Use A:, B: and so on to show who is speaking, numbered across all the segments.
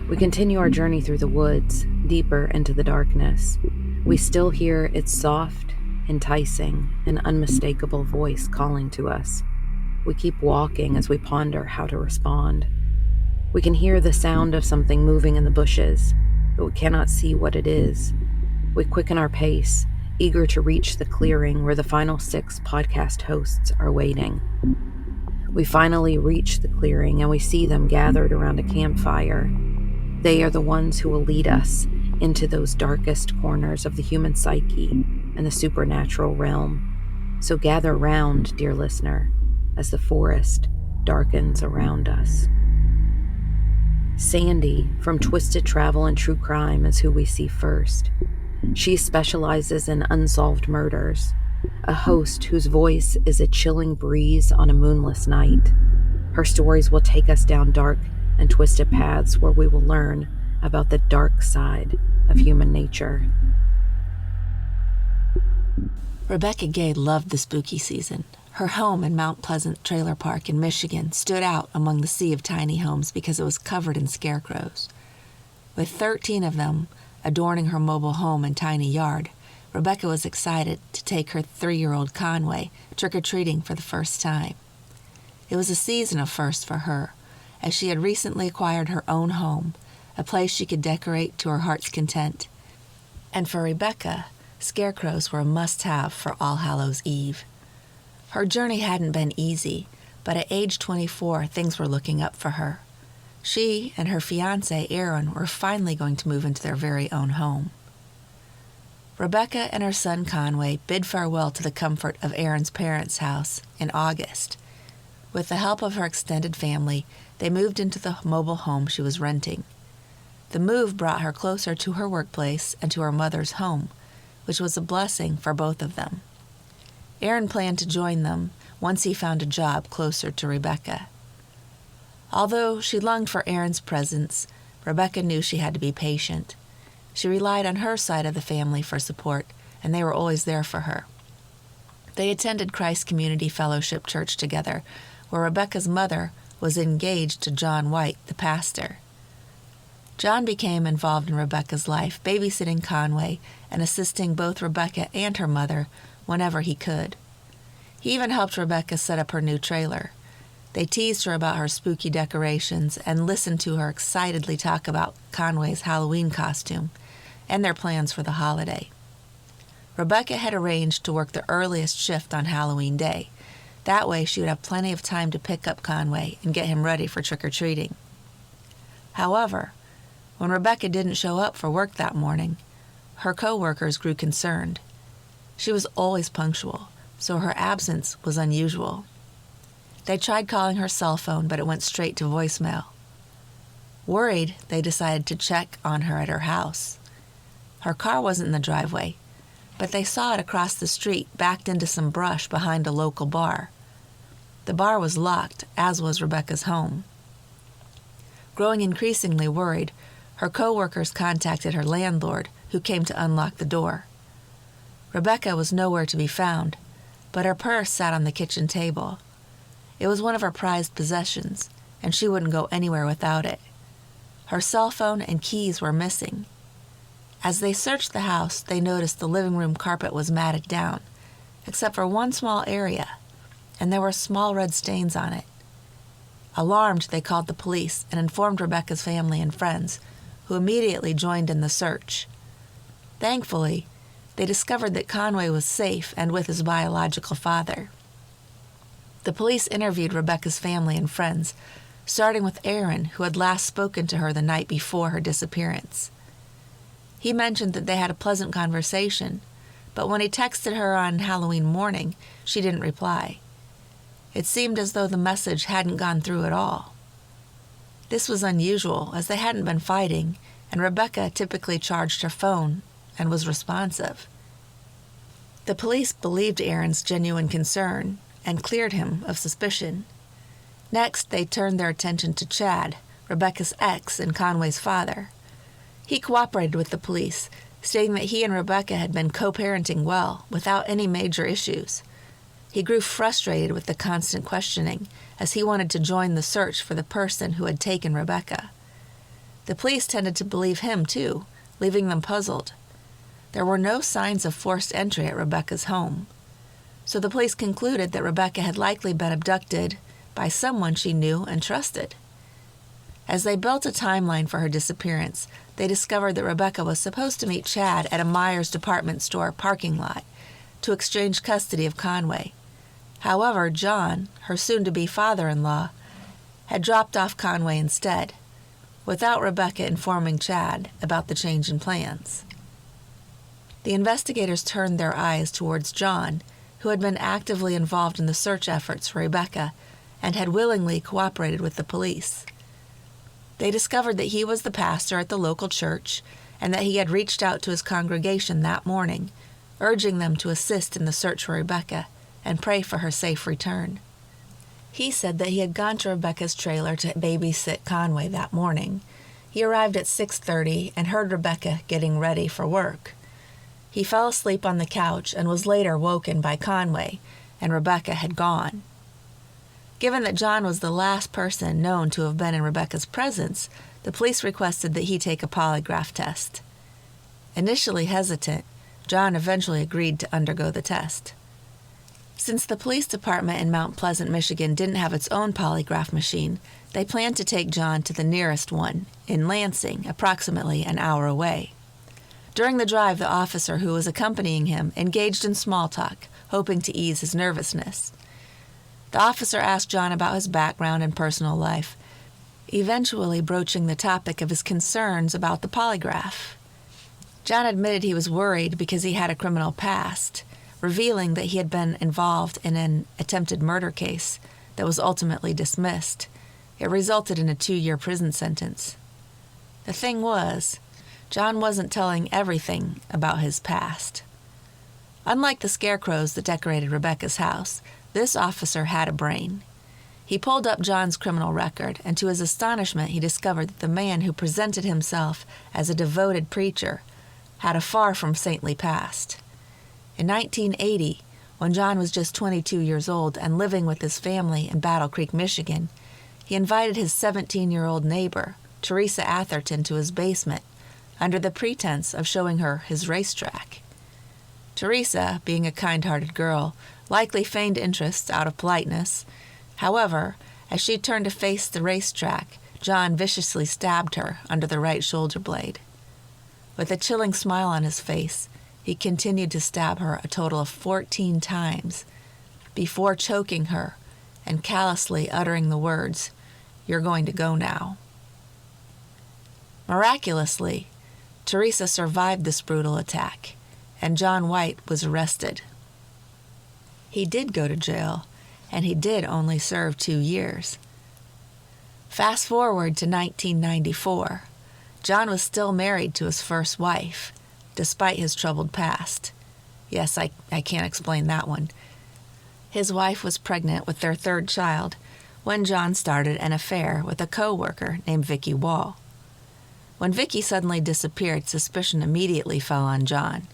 A: We continue our journey through the woods, deeper into the darkness. We still hear its soft, enticing, and unmistakable voice calling to us. We keep walking as we ponder how to respond. We can hear the sound of something moving in the bushes, but we cannot see what it is. We quicken our pace, eager to reach the clearing where the final 6 podcast hosts are waiting. We finally reach the clearing and we see them gathered around a campfire. They are the ones who will lead us into those darkest corners of the human psyche and the supernatural realm. So gather round, dear listener, as the forest darkens around us. Sandy from Twisted Travel and True Crime is who we see first. She specializes in unsolved murders, a host whose voice is a chilling breeze on a moonless night. Her stories will take us down dark and twisted paths where we will learn about the dark side of human nature.
B: Rebecca Gay loved the spooky season. Her home in Mount Pleasant Trailer Park in Michigan stood out among the sea of tiny homes because it was covered in scarecrows. With 13 of them adorning her mobile home and tiny yard, Rebecca was excited to take her 3-year-old Conway trick-or-treating for the first time. It was a season of firsts for her, as she had recently acquired her own home, a place she could decorate to her heart's content. And for Rebecca, scarecrows were a must-have for All Hallows Eve. Her journey hadn't been easy, but at age 24, things were looking up for her. She and her fiancé, Aaron, were finally going to move into their very own home. Rebecca and her son Conway bid farewell to the comfort of Aaron's parents' house in August. With the help of her extended family, they moved into the mobile home she was renting. The move brought her closer to her workplace and to her mother's home, which was a blessing for both of them. Aaron planned to join them once he found a job closer to Rebecca. Although she longed for Aaron's presence, Rebecca knew she had to be patient. She relied on her side of the family for support, and they were always there for her. They attended Christ Community Fellowship Church together, where Rebecca's mother was engaged to John White, the pastor. John became involved in Rebecca's life, babysitting Conway and assisting both Rebecca and her mother whenever he could. He even helped Rebecca set up her new trailer. They teased her about her spooky decorations and listened to her excitedly talk about Conway's Halloween costume and their plans for the holiday. Rebecca had arranged to work the earliest shift on Halloween Day. That way she would have plenty of time to pick up Conway and get him ready for trick-or-treating. However, when Rebecca didn't show up for work that morning, her co-workers grew concerned. She was always punctual, so her absence was unusual. They tried calling her cell phone, but it went straight to voicemail. Worried, they decided to check on her at her house. Her car wasn't in the driveway, but they saw it across the street, backed into some brush behind a local bar. The bar was locked, as was Rebecca's home. Growing increasingly worried, her co-workers contacted her landlord, who came to unlock the door. Rebecca was nowhere to be found, but her purse sat on the kitchen table. It was one of her prized possessions, and she wouldn't go anywhere without it. Her cell phone and keys were missing. As they searched the house, they noticed the living room carpet was matted down, except for one small area, and there were small red stains on it. Alarmed, they called the police and informed Rebecca's family and friends, who immediately joined in the search. Thankfully, they discovered that Conway was safe and with his biological father. The police interviewed Rebecca's family and friends, starting with Aaron, who had last spoken to her the night before her disappearance. He mentioned that they had a pleasant conversation, but when he texted her on Halloween morning, she didn't reply. It seemed as though the message hadn't gone through at all. This was unusual, as they hadn't been fighting, and Rebecca typically charged her phone and was responsive. The police believed Aaron's genuine concern and cleared him of suspicion. Next, they turned their attention to Chad, Rebecca's ex and Conway's father. He cooperated with the police, stating that he and Rebecca had been co-parenting well, without any major issues. He grew frustrated with the constant questioning, as he wanted to join the search for the person who had taken Rebecca. The police tended to believe him, too, leaving them puzzled. There were no signs of forced entry at Rebecca's home, so the police concluded that Rebecca had likely been abducted by someone she knew and trusted. As they built a timeline for her disappearance, they discovered that Rebecca was supposed to meet Chad at a Myers department store parking lot to exchange custody of Conway. However, John, her soon-to-be father-in-law, had dropped off Conway instead, without Rebecca informing Chad about the change in plans. The investigators turned their eyes towards John, who had been actively involved in the search efforts for Rebecca and had willingly cooperated with the police. They discovered that he was the pastor at the local church and that he had reached out to his congregation that morning, urging them to assist in the search for Rebecca and pray for her safe return. He said that he had gone to Rebecca's trailer to babysit Conway that morning. He arrived at 6:30 and heard Rebecca getting ready for work. He fell asleep on the couch and was later woken by Conway, and Rebecca had gone. Given that John was the last person known to have been in Rebecca's presence, the police requested that he take a polygraph test. Initially hesitant, John eventually agreed to undergo the test. Since the police department in Mount Pleasant, Michigan didn't have its own polygraph machine, they planned to take John to the nearest one, in Lansing, approximately an hour away. During the drive, the officer who was accompanying him engaged in small talk, hoping to ease his nervousness. The officer asked John about his background and personal life, eventually broaching the topic of his concerns about the polygraph. John admitted he was worried because he had a criminal past, revealing that he had been involved in an attempted murder case that was ultimately dismissed. It resulted in a 2-year prison sentence. The thing was, John wasn't telling everything about his past. Unlike the scarecrows that decorated Rebecca's house, this officer had a brain. He pulled up John's criminal record, and to his astonishment he discovered that the man who presented himself as a devoted preacher had a far from saintly past. In 1980, when John was just 22 years old and living with his family in Battle Creek, Michigan, he invited his 17-year-old neighbor, Teresa Atherton, to his basement under the pretense of showing her his racetrack. Teresa, being a kind-hearted girl, likely feigned interest out of politeness. However, as she turned to face the racetrack, John viciously stabbed her under the right shoulder blade. With a chilling smile on his face, he continued to stab her a total of 14 times before choking her and callously uttering the words, "You're going to go now." Miraculously, Teresa survived this brutal attack, and John White was arrested. He did go to jail, and he did only serve 2 years. Fast forward to 1994. John was still married to his first wife, despite his troubled past. Yes, I can't explain that one. His wife was pregnant with their third child when John started an affair with a co-worker named Vicky Wall. When Vicky suddenly disappeared, suspicion immediately fell on John.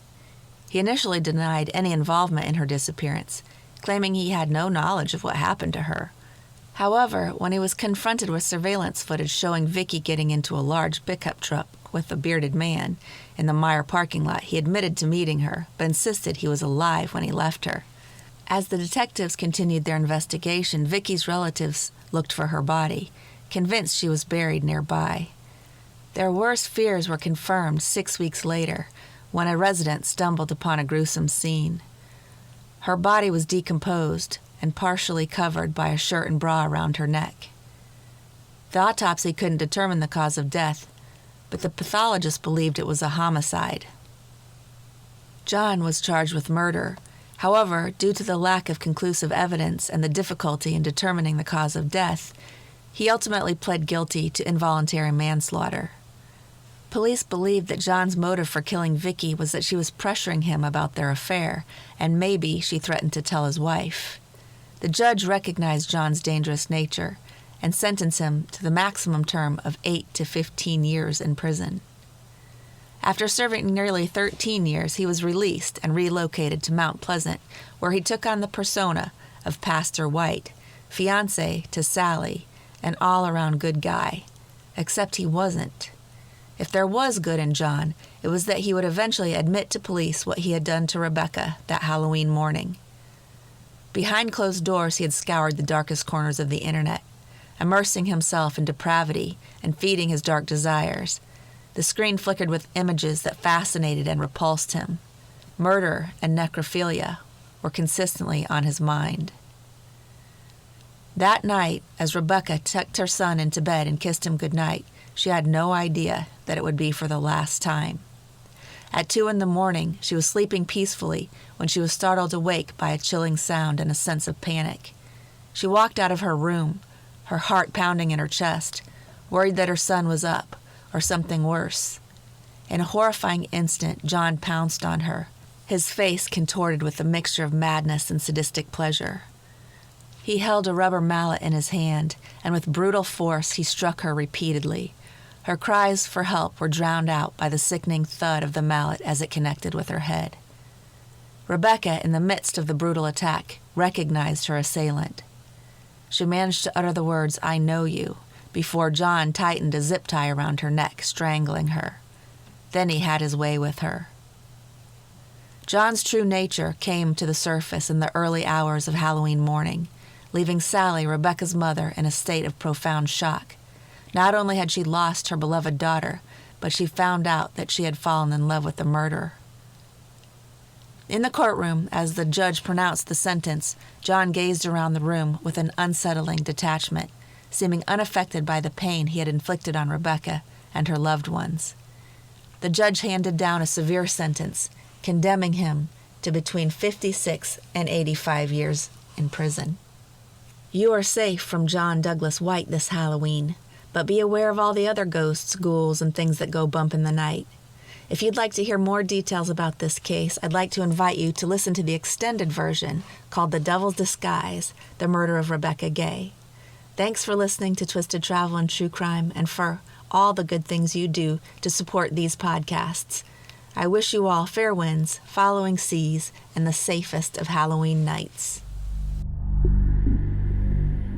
B: He initially denied any involvement in her disappearance, claiming he had no knowledge of what happened to her. However, when he was confronted with surveillance footage showing Vicky getting into a large pickup truck with a bearded man in the Meyer parking lot, he admitted to meeting her, but insisted he was alive when he left her. As the detectives continued their investigation, Vicky's relatives looked for her body, convinced she was buried nearby. Their worst fears were confirmed 6 weeks later, when a resident stumbled upon a gruesome scene. Her body was decomposed and partially covered by a shirt and bra around her neck. The autopsy couldn't determine the cause of death, but the pathologist believed it was a homicide. John was charged with murder. However, due to the lack of conclusive evidence and the difficulty in determining the cause of death, he ultimately pled guilty to involuntary manslaughter. Police believed that John's motive for killing Vicky was that she was pressuring him about their affair, and maybe she threatened to tell his wife. The judge recognized John's dangerous nature and sentenced him to the maximum term of 8 to 15 years in prison. After serving nearly 13 years, he was released and relocated to Mount Pleasant, where he took on the persona of Pastor White, fiancé to Sally, an all-around good guy, except he wasn't. If there was good in John, it was that he would eventually admit to police what he had done to Rebecca that Halloween morning. Behind closed doors, he had scoured the darkest corners of the internet, immersing himself in depravity and feeding his dark desires. The screen flickered with images that fascinated and repulsed him. Murder and necrophilia were consistently on his mind. That night, as Rebecca tucked her son into bed and kissed him goodnight, she had no idea that it would be for the last time. At 2 a.m, she was sleeping peacefully when she was startled awake by a chilling sound and a sense of panic. She walked out of her room, her heart pounding in her chest, worried that her son was up, or something worse. In a horrifying instant, John pounced on her, his face contorted with a mixture of madness and sadistic pleasure. He held a rubber mallet in his hand, and with brutal force he struck her repeatedly. Her cries for help were drowned out by the sickening thud of the mallet as it connected with her head. Rebecca, in the midst of the brutal attack, recognized her assailant. She managed to utter the words, "I know you," before John tightened a zip tie around her neck, strangling her. Then he had his way with her. John's true nature came to the surface in the early hours of Halloween morning, leaving Sally, Rebecca's mother, in a state of profound shock. Not only had she lost her beloved daughter, but she found out that she had fallen in love with the murderer. In the courtroom, as the judge pronounced the sentence, John gazed around the room with an unsettling detachment, seeming unaffected by the pain he had inflicted on Rebecca and her loved ones. The judge handed down a severe sentence, condemning him to between 56 and 85 years in prison. You are safe from John Douglas White this Halloween, but be aware of all the other ghosts, ghouls, and things that go bump in the night. If you'd like to hear more details about this case, I'd like to invite you to listen to the extended version called The Devil's Disguise, The Murder of Rebecca Gay. Thanks for listening to Twisted Travel and True Crime, and for all the good things you do to support these podcasts. I wish you all fair winds, following seas, and the safest of Halloween nights.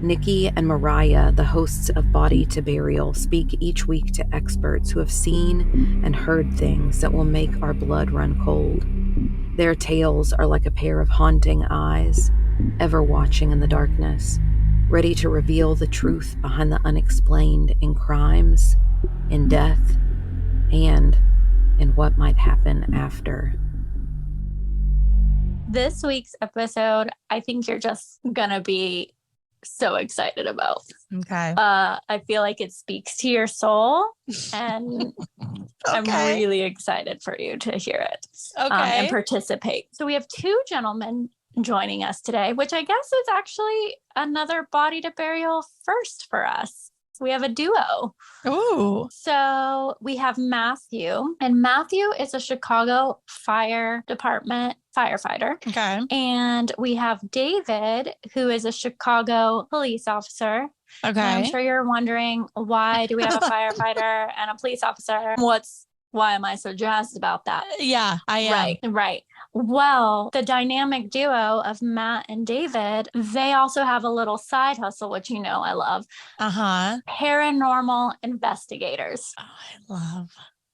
A: Nikki and Mariah, the hosts of Body to Burial, speak each week to experts who have seen and heard things that will make our blood run cold. Their tales are like a pair of haunting eyes, ever watching in the darkness, ready to reveal the truth behind the unexplained in crimes, in death, and in what might happen after.
C: This week's episode, I think you're just gonna be so excited about.
D: Okay.
C: I feel like it speaks to your soul, and I'm really excited for you to hear it and participate. So we have 2 gentlemen joining us today, which I guess is actually another Body to Burial first for us. We have a duo.
D: Ooh.
C: So we have Matthew, and Matthew is a Chicago Fire Department firefighter.
D: Okay.
C: And we have David, who is a Chicago police officer.
D: Okay.
C: And I'm sure you're wondering, why do we have a firefighter and a police officer? Why am I so jazzed about that?
D: Yeah, I am.
C: Right. Well, the dynamic duo of Matt and David, they also have a little side hustle, which you know I love.
D: Uh-huh.
C: Paranormal investigators.
D: Oh,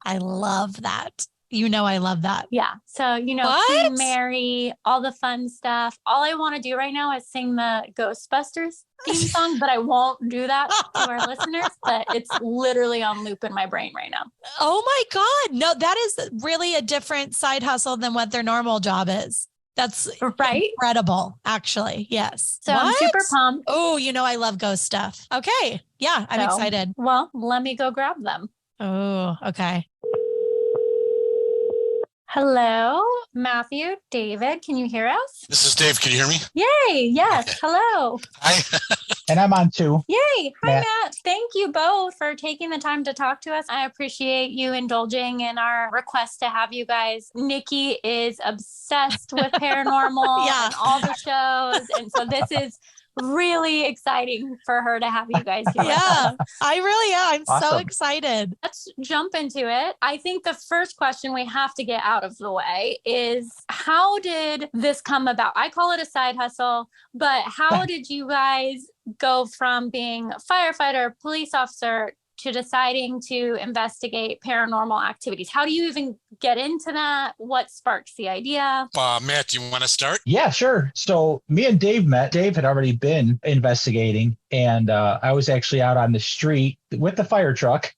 D: I love that. You know I love that.
C: Yeah. So, Queen Mary, all the fun stuff. All I want to do right now is sing the Ghostbusters theme song, but I won't do that to our listeners. But it's literally on loop in my brain right now.
D: Oh my God. No, that is really a different side hustle than what their normal job is. That's
C: right.
D: Incredible, actually. Yes.
C: So I'm super pumped.
D: Oh, I love ghost stuff. Okay. Yeah, I'm excited.
C: Well, let me go grab them.
D: Oh, okay.
C: Hello, Matthew, David, can you hear us?
E: This is Dave. Can you hear me?
C: Yay. Yes. Okay. Hello.
E: Hi.
F: And I'm on too.
C: Yay. Hi, Matt. Thank you both for taking the time to talk to us. I appreciate you indulging in our request to have you guys. Nikki is obsessed with paranormal and all the shows. And so this is really exciting for her to have you guys here.
D: Yeah, I really am. I'm so
F: Awesome.
D: excited.
C: Let's jump into it. I think the first question we have to get out of the way is, how did this come about? I call it a side hustle, but how did you guys go from being a firefighter, police officer, to deciding to investigate paranormal activities? How do you even get into that? What sparks the idea?
E: Matt, do you want to start?
F: Yeah, sure. So me and Dave met. Dave had already been investigating, and I was actually out on the street with the fire truck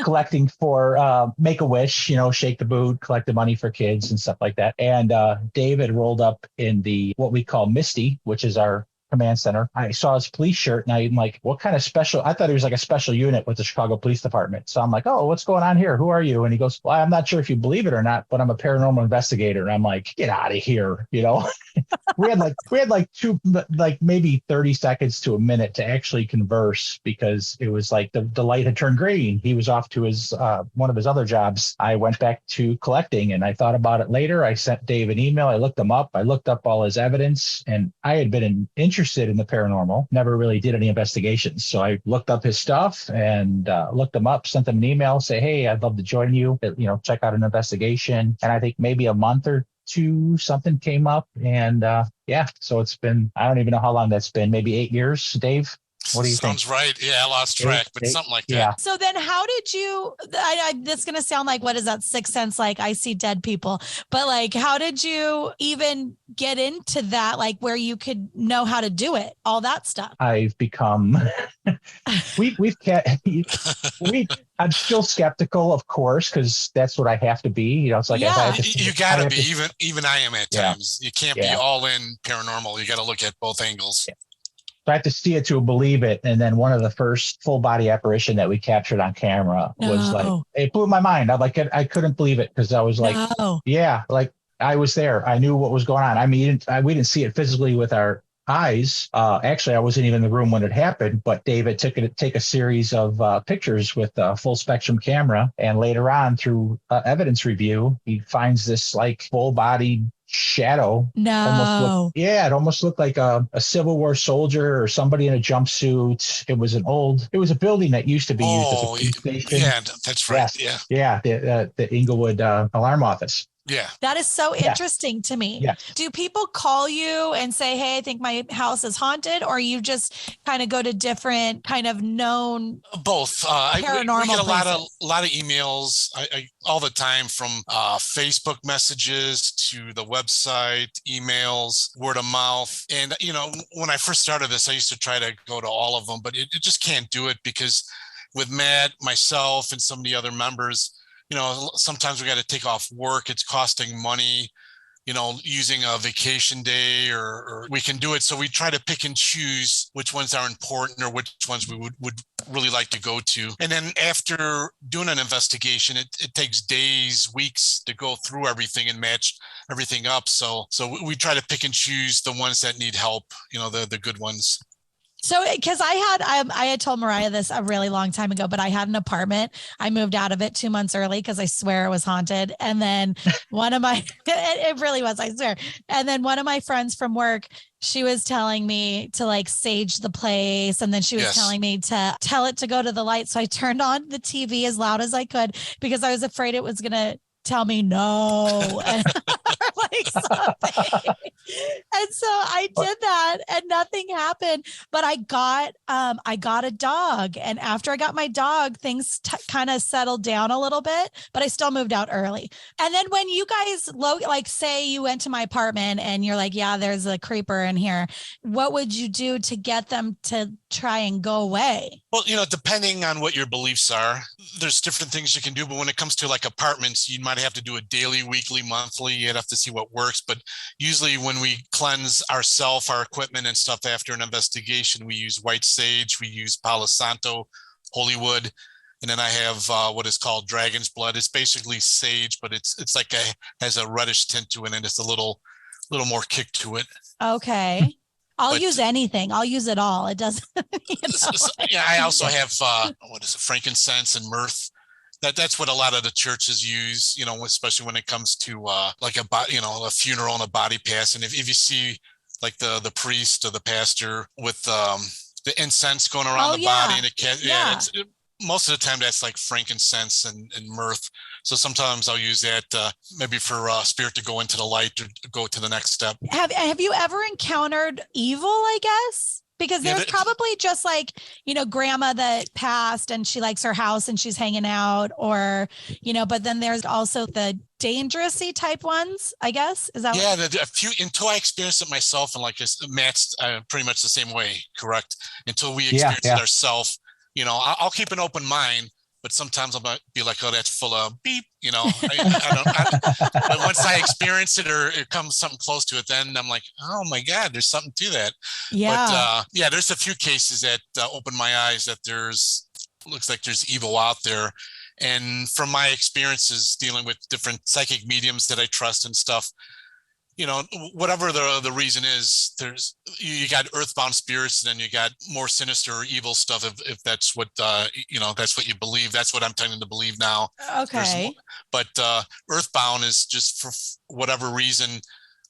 F: collecting for Make-A-Wish, shake the boot, collect the money for kids and stuff like that. And Dave had rolled up in the what we call Misty, which is our command center. I saw his police shirt and I'm like, what kind of special? I thought he was like a special unit with the Chicago Police Department. So I'm like, oh, what's going on here? Who are you? And he goes, well, I'm not sure if you believe it or not, but I'm a paranormal investigator. And I'm like, get out of here. We had like maybe 30 seconds to a minute to actually converse, because it was like the light had turned green. He was off to his one of his other jobs. I went back to collecting, and I thought about it later. I sent Dave an email. I looked him up. I looked up all his evidence, and I had been interested in the paranormal, never really did any investigations. So I looked up his stuff and looked him up, sent him an email, say, hey, I'd love to join you, check out an investigation. And I think maybe a month or two, something came up. And so it's been, I don't even know how long that's been, maybe 8 years, Dave. What do you think?
E: Sounds right. Yeah, I lost track, but something like that.
F: Yeah.
D: So then how did you, this is going to sound like, what is that, Sixth Sense? Like I see dead people, but like, how did you even get into that? Like where you could know how to do it, all that stuff?
F: I've become, I'm still skeptical, of course, because that's what I have to be. It's like,
E: you got to be, even I am at times. You can't be all in paranormal. You got to look at both angles. Yeah.
F: So I have to see it to believe it. And then one of the first full body apparition that we captured on camera was like, it blew my mind. I couldn't believe it, because I was like, like I was there. I knew what was going on. I mean, we didn't see it physically with our eyes. Actually, I wasn't even in the room when it happened, but David take a series of pictures with a full spectrum camera. And later on, through evidence review, he finds this like full body shadow. It almost looked like a Civil War soldier or somebody in a jumpsuit. It was a building that used to be used as a police station.
E: Yeah, that's right.
F: Yes. Yeah, the Inglewood alarm office.
E: Yeah.
D: That is so interesting to me.
F: Yeah.
D: Do people call you and say, hey, I think my house is haunted, or you just kind of go to different kind of known
E: both
D: paranormal
E: we get a
D: places?
E: lot of emails all the time, from Facebook messages to the website, emails, word of mouth. And, when I first started this, I used to try to go to all of them, but it just can't do it, because with Matt, myself, and some of the other members, sometimes we got to take off work. It's costing money, using a vacation day, or we can do it. So we try to pick and choose which ones are important or which ones we would really like to go to. And then after doing an investigation, it takes days, weeks to go through everything and match everything up. So we try to pick and choose the ones that need help, the good ones.
D: So, because I had told Mariah this a really long time ago, but I had an apartment. I moved out of it 2 months early because I swear it was haunted. And then one of my, it really was, I swear. And then one of my friends from work, she was telling me to like sage the place. And then she was telling me to tell it to go to the light. So I turned on the TV as loud as I could, because I was afraid it was going to tell me no. And like something. And so I did that and nothing happened, but I got a dog. And after I got my dog, things kind of settled down a little bit, but I still moved out early. And then when you guys say you went to my apartment and you're like, yeah, there's a creeper in here, what would you do to get them to try and go away?
E: Well, depending on what your beliefs are, there's different things you can do. But when it comes to like apartments, you might have to do a daily, weekly, monthly. You'd have to see what works. But usually when we cleanse ourselves, our equipment and stuff after an investigation, we use white sage, we use Palo Santo, holy wood. And then I have what is called dragon's blood. It's basically sage, but it's like has a reddish tint to it, and it's a little more kick to it.
D: Okay. I'll use anything. I'll use it all. It doesn't.
E: Yeah, I also have frankincense and myrrh. That's what a lot of the churches use. Especially when it comes to like a funeral and a body pass. And if you see like the priest or the pastor with the incense going around the body, and it's most of the time that's like frankincense and myrrh. So sometimes I'll use that maybe for spirit to go into the light or go to the next step.
D: Have you ever encountered evil, I guess? Because there's probably just like, grandma that passed and she likes her house and she's hanging out, or, but then there's also the dangerousy type ones, I guess. Is that
E: a few, until I experienced it myself, and like Matt's pretty much the same way, correct? Until we experience it ourselves, I'll keep an open mind, but sometimes I'll be like, oh, that's full of beep, but once I experience it or it comes something close to it, then I'm like, oh my God, there's something to that.
D: Yeah.
E: But there's a few cases that open my eyes that looks like there's evil out there. And from my experiences dealing with different psychic mediums that I trust and stuff, whatever the reason is, you got earthbound spirits, and then you got more sinister or evil stuff. If that's what that's what you believe. That's what I'm tending to believe now.
D: Okay.
E: But earthbound is just for whatever reason,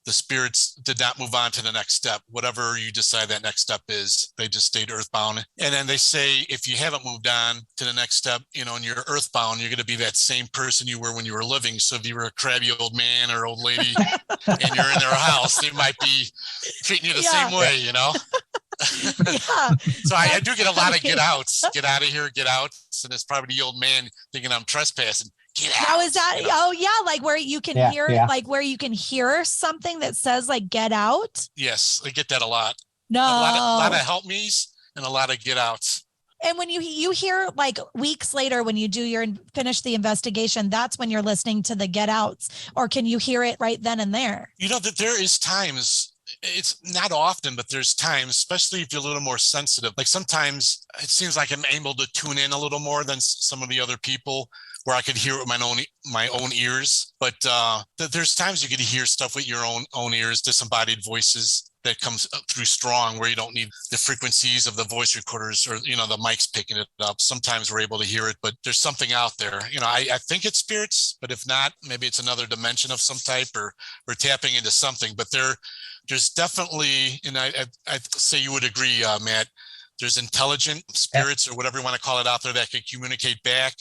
E: the spirits did not move on to the next step. Whatever you decide that next step is, they just stayed earthbound. And then they say, if you haven't moved on to the next step, and you're earthbound, you're going to be that same person you were when you were living. So if you were a crabby old man or old lady and you're in their house, they might be treating you the same way, So I do get a lot of get outs, get out of here, get out. And it's probably the old man thinking I'm trespassing.
D: How is that? Oh yeah, like where you can hear, like where you can hear something that says like "get out."
E: Yes, I get that a lot.
D: No,
E: a lot of help me's and a lot of get outs.
D: And when you hear like weeks later when you finish the investigation, that's when you're listening to the get outs, or can you hear it right then and there?
E: That there is times. It's not often, but there's times, especially if you're a little more sensitive. Like sometimes it seems like I'm able to tune in a little more than some of the other people, where I could hear it with my own ears. But there's times you get to hear stuff with your own ears, disembodied voices that comes through strong, where you don't need the frequencies of the voice recorders or, the mic's picking it up. Sometimes we're able to hear it, but there's something out there. I think it's spirits, but if not, maybe it's another dimension of some type, or we're tapping into something. But there's definitely, and I say you would agree, Matt, there's intelligent spirits or whatever you want to call it out there that can communicate back.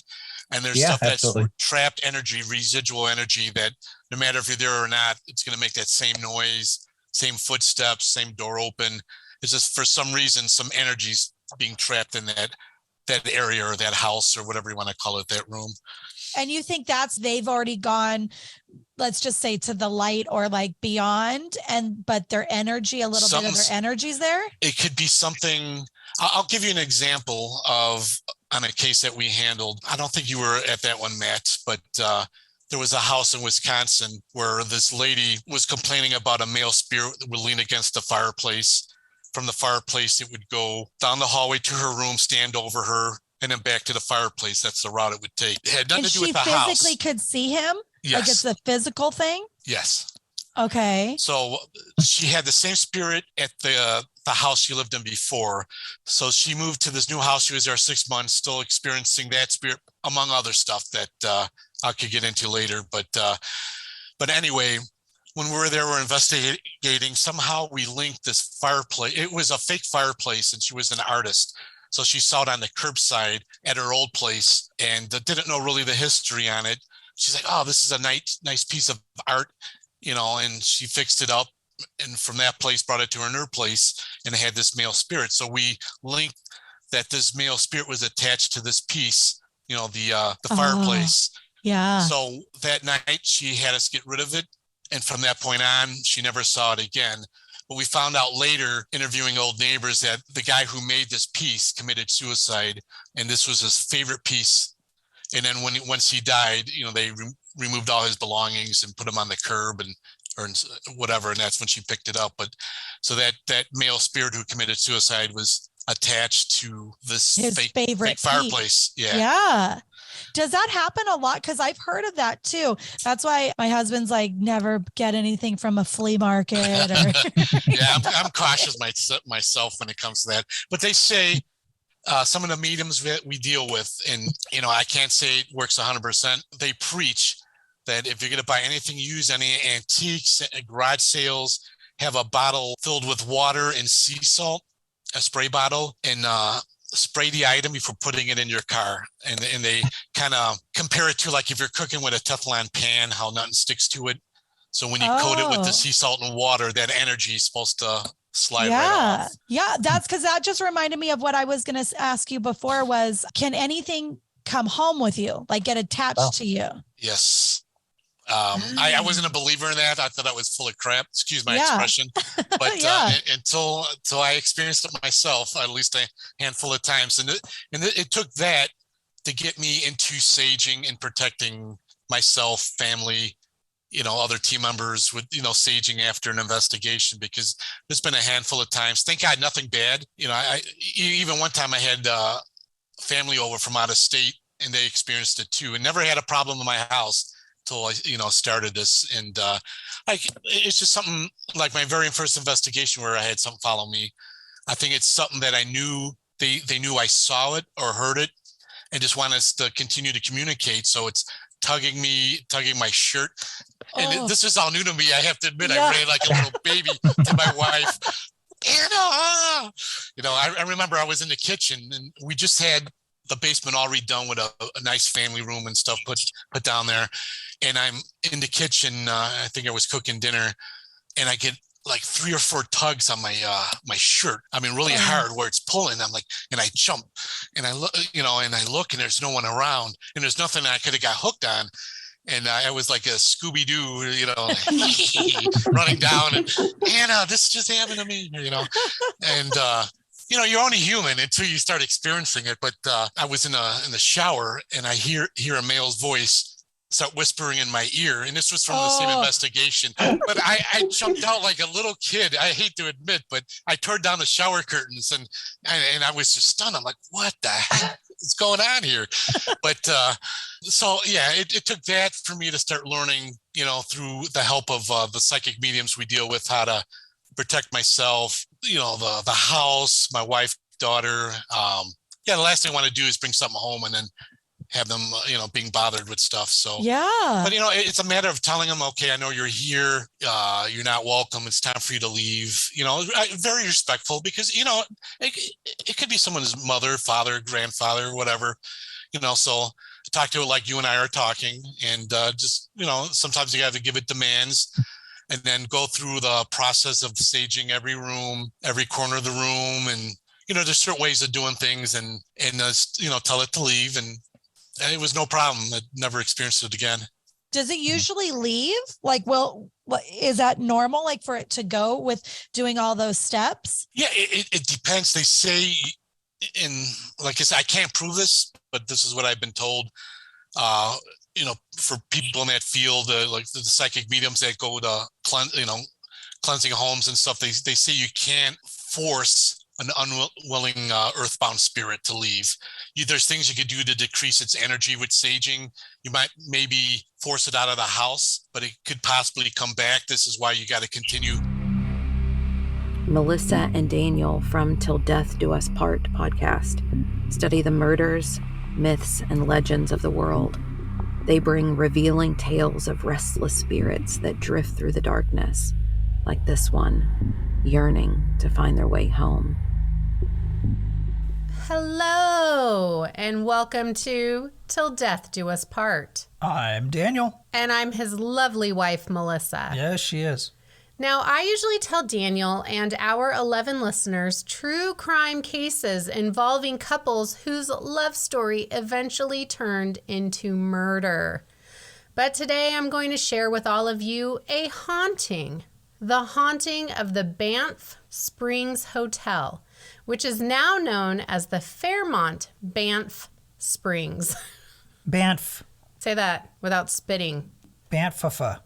E: And there's stuff that's trapped energy, residual energy, that no matter if you're there or not, it's going to make that same noise, same footsteps, same door open. It's just for some reason, some energy's being trapped in that area or that house or whatever you want to call it, that room.
D: And you think they've already gone, let's just say, to the light or like beyond, but their energy, a little bit of their energy's there?
E: It could be something. I'll give you an example on a case that we handled. I don't think you were at that one, Matt, but there was a house in Wisconsin where this lady was complaining about a male spirit that would lean against the fireplace. From the fireplace, it would go down the hallway to her room, stand over her, and then back to the fireplace. That's the route it would take. It had nothing to do with the house.
D: And she physically could see him?
E: Yes.
D: Like it's a physical thing?
E: Yes.
D: Okay.
E: So she had the same spirit at the house she lived in before. So she moved to this new house. She was there 6 months, still experiencing that spirit, among other stuff that I could get into later. But anyway, when we were there, we're investigating. Somehow we linked this fireplace. It was a fake fireplace, and she was an artist. So she saw it on the curbside at her old place and didn't know really the history on it. She's like, oh, this is a nice piece of art, and she fixed it up. And from that place, brought it to her new place, and it had this male spirit. So we linked that this male spirit was attached to this piece, the fireplace.
D: Yeah.
E: So that night she had us get rid of it. And from that point on, she never saw it again. But we found out later, interviewing old neighbors, that the guy who made this piece committed suicide, and this was his favorite piece. And then once he died, they removed all his belongings and put him on the curb or whatever, and that's when she picked it up. But so that male spirit who committed suicide was attached to this fake fireplace.
D: Yeah. Does that happen a lot? Because I've heard of that too. That's why my husband's like, never get anything from a flea market.
E: Yeah, I'm cautious myself when it comes to that. But they say some of the mediums that we deal with, and I can't say it works 100%. They preach that if you're going to buy anything used, any antiques, garage sales, have a bottle filled with water and sea salt, a spray bottle, and spray the item before putting it in your car. And they kind of compare it to like if you're cooking with a Teflon pan, how nothing sticks to it. So when you coat it with the sea salt and water, that energy is supposed to slide right off.
D: Yeah. That's because that just reminded me of what I was going to ask you before was, can anything come home with you, like get attached to you?
E: Yes. I wasn't a believer in that. I thought that was full of crap. Excuse my expression. But until I experienced it myself, at least a handful of times. And it took that to get me into saging and protecting myself, family, other team members with, saging after an investigation, because there's been a handful of times, thank God, nothing bad. Even one time I had family over from out of state and they experienced it too, and never had a problem in my house till I, started this. And it's just something like my very first investigation where I had something follow me. I think it's something that I knew they knew I saw it or heard it and just want us to continue to communicate. So it's tugging my shirt. And this is all new to me. I have to admit, I ran like a little baby to my wife. Anna! I remember I was in the kitchen and we just had the basement all redone with a nice family room and stuff put down there. And I'm in the kitchen. I think I was cooking dinner and I get like 3 or 4 tugs on my shirt. I mean, really hard where it's pulling. I'm like, and I jump and I look, and I look and there's no one around and there's nothing I could have got hooked on. And I was like a Scooby-Doo, running down and Anna, this just happened to me, and, you're only human until you start experiencing it. But I was in the shower and I hear a male's voice start whispering in my ear. And this was from the same investigation. But I jumped out like a little kid. I hate to admit, but I tore down the shower curtains and I was just stunned. I'm like, what the heck is going on here? But it took that for me to start learning, through the help of the psychic mediums we deal with, how to protect myself, the house, my wife, daughter. The last thing I want to do is bring something home and then have them, being bothered with stuff. So, but it's a matter of telling them, okay, I know you're here. You're not welcome. It's time for you to leave, very respectful, because, it could be someone's mother, father, grandfather, whatever, so talk to it like you and I are talking, and just, sometimes you have to give it demands. And then go through the process of saging every room, every corner of the room. And, there's certain ways of doing things and tell it to leave. And it was no problem. I never experienced it again.
D: Does it usually leave? Like, is that normal? Like for it to go with doing all those steps?
E: Yeah, it depends. They say like I said, I can't prove this, but this is what I've been told. For people in that field, like the psychic mediums that go to cleansing homes and stuff, they say you can't force an unwilling earthbound spirit to leave. There's things you could do to decrease its energy with saging. You might maybe force it out of the house, but it could possibly come back. This is why you got to continue.
A: Melissa and Daniel from Till Death Do Us Part podcast study the murders, myths, and legends of the world. They bring revealing tales of restless spirits that drift through the darkness, like this one, yearning to find their way home.
G: Hello, and welcome to Till Death Do Us Part.
H: I'm Daniel.
G: And I'm his lovely wife, Melissa.
H: Yes, she is.
G: Now, I usually tell Daniel and our 11 listeners true crime cases involving couples whose love story eventually turned into murder. But today I'm going to share with all of you a haunting. The haunting of the Banff Springs Hotel, which is now known as the Fairmont Banff Springs.
H: Banff.
G: Say that without spitting.
H: Banffa.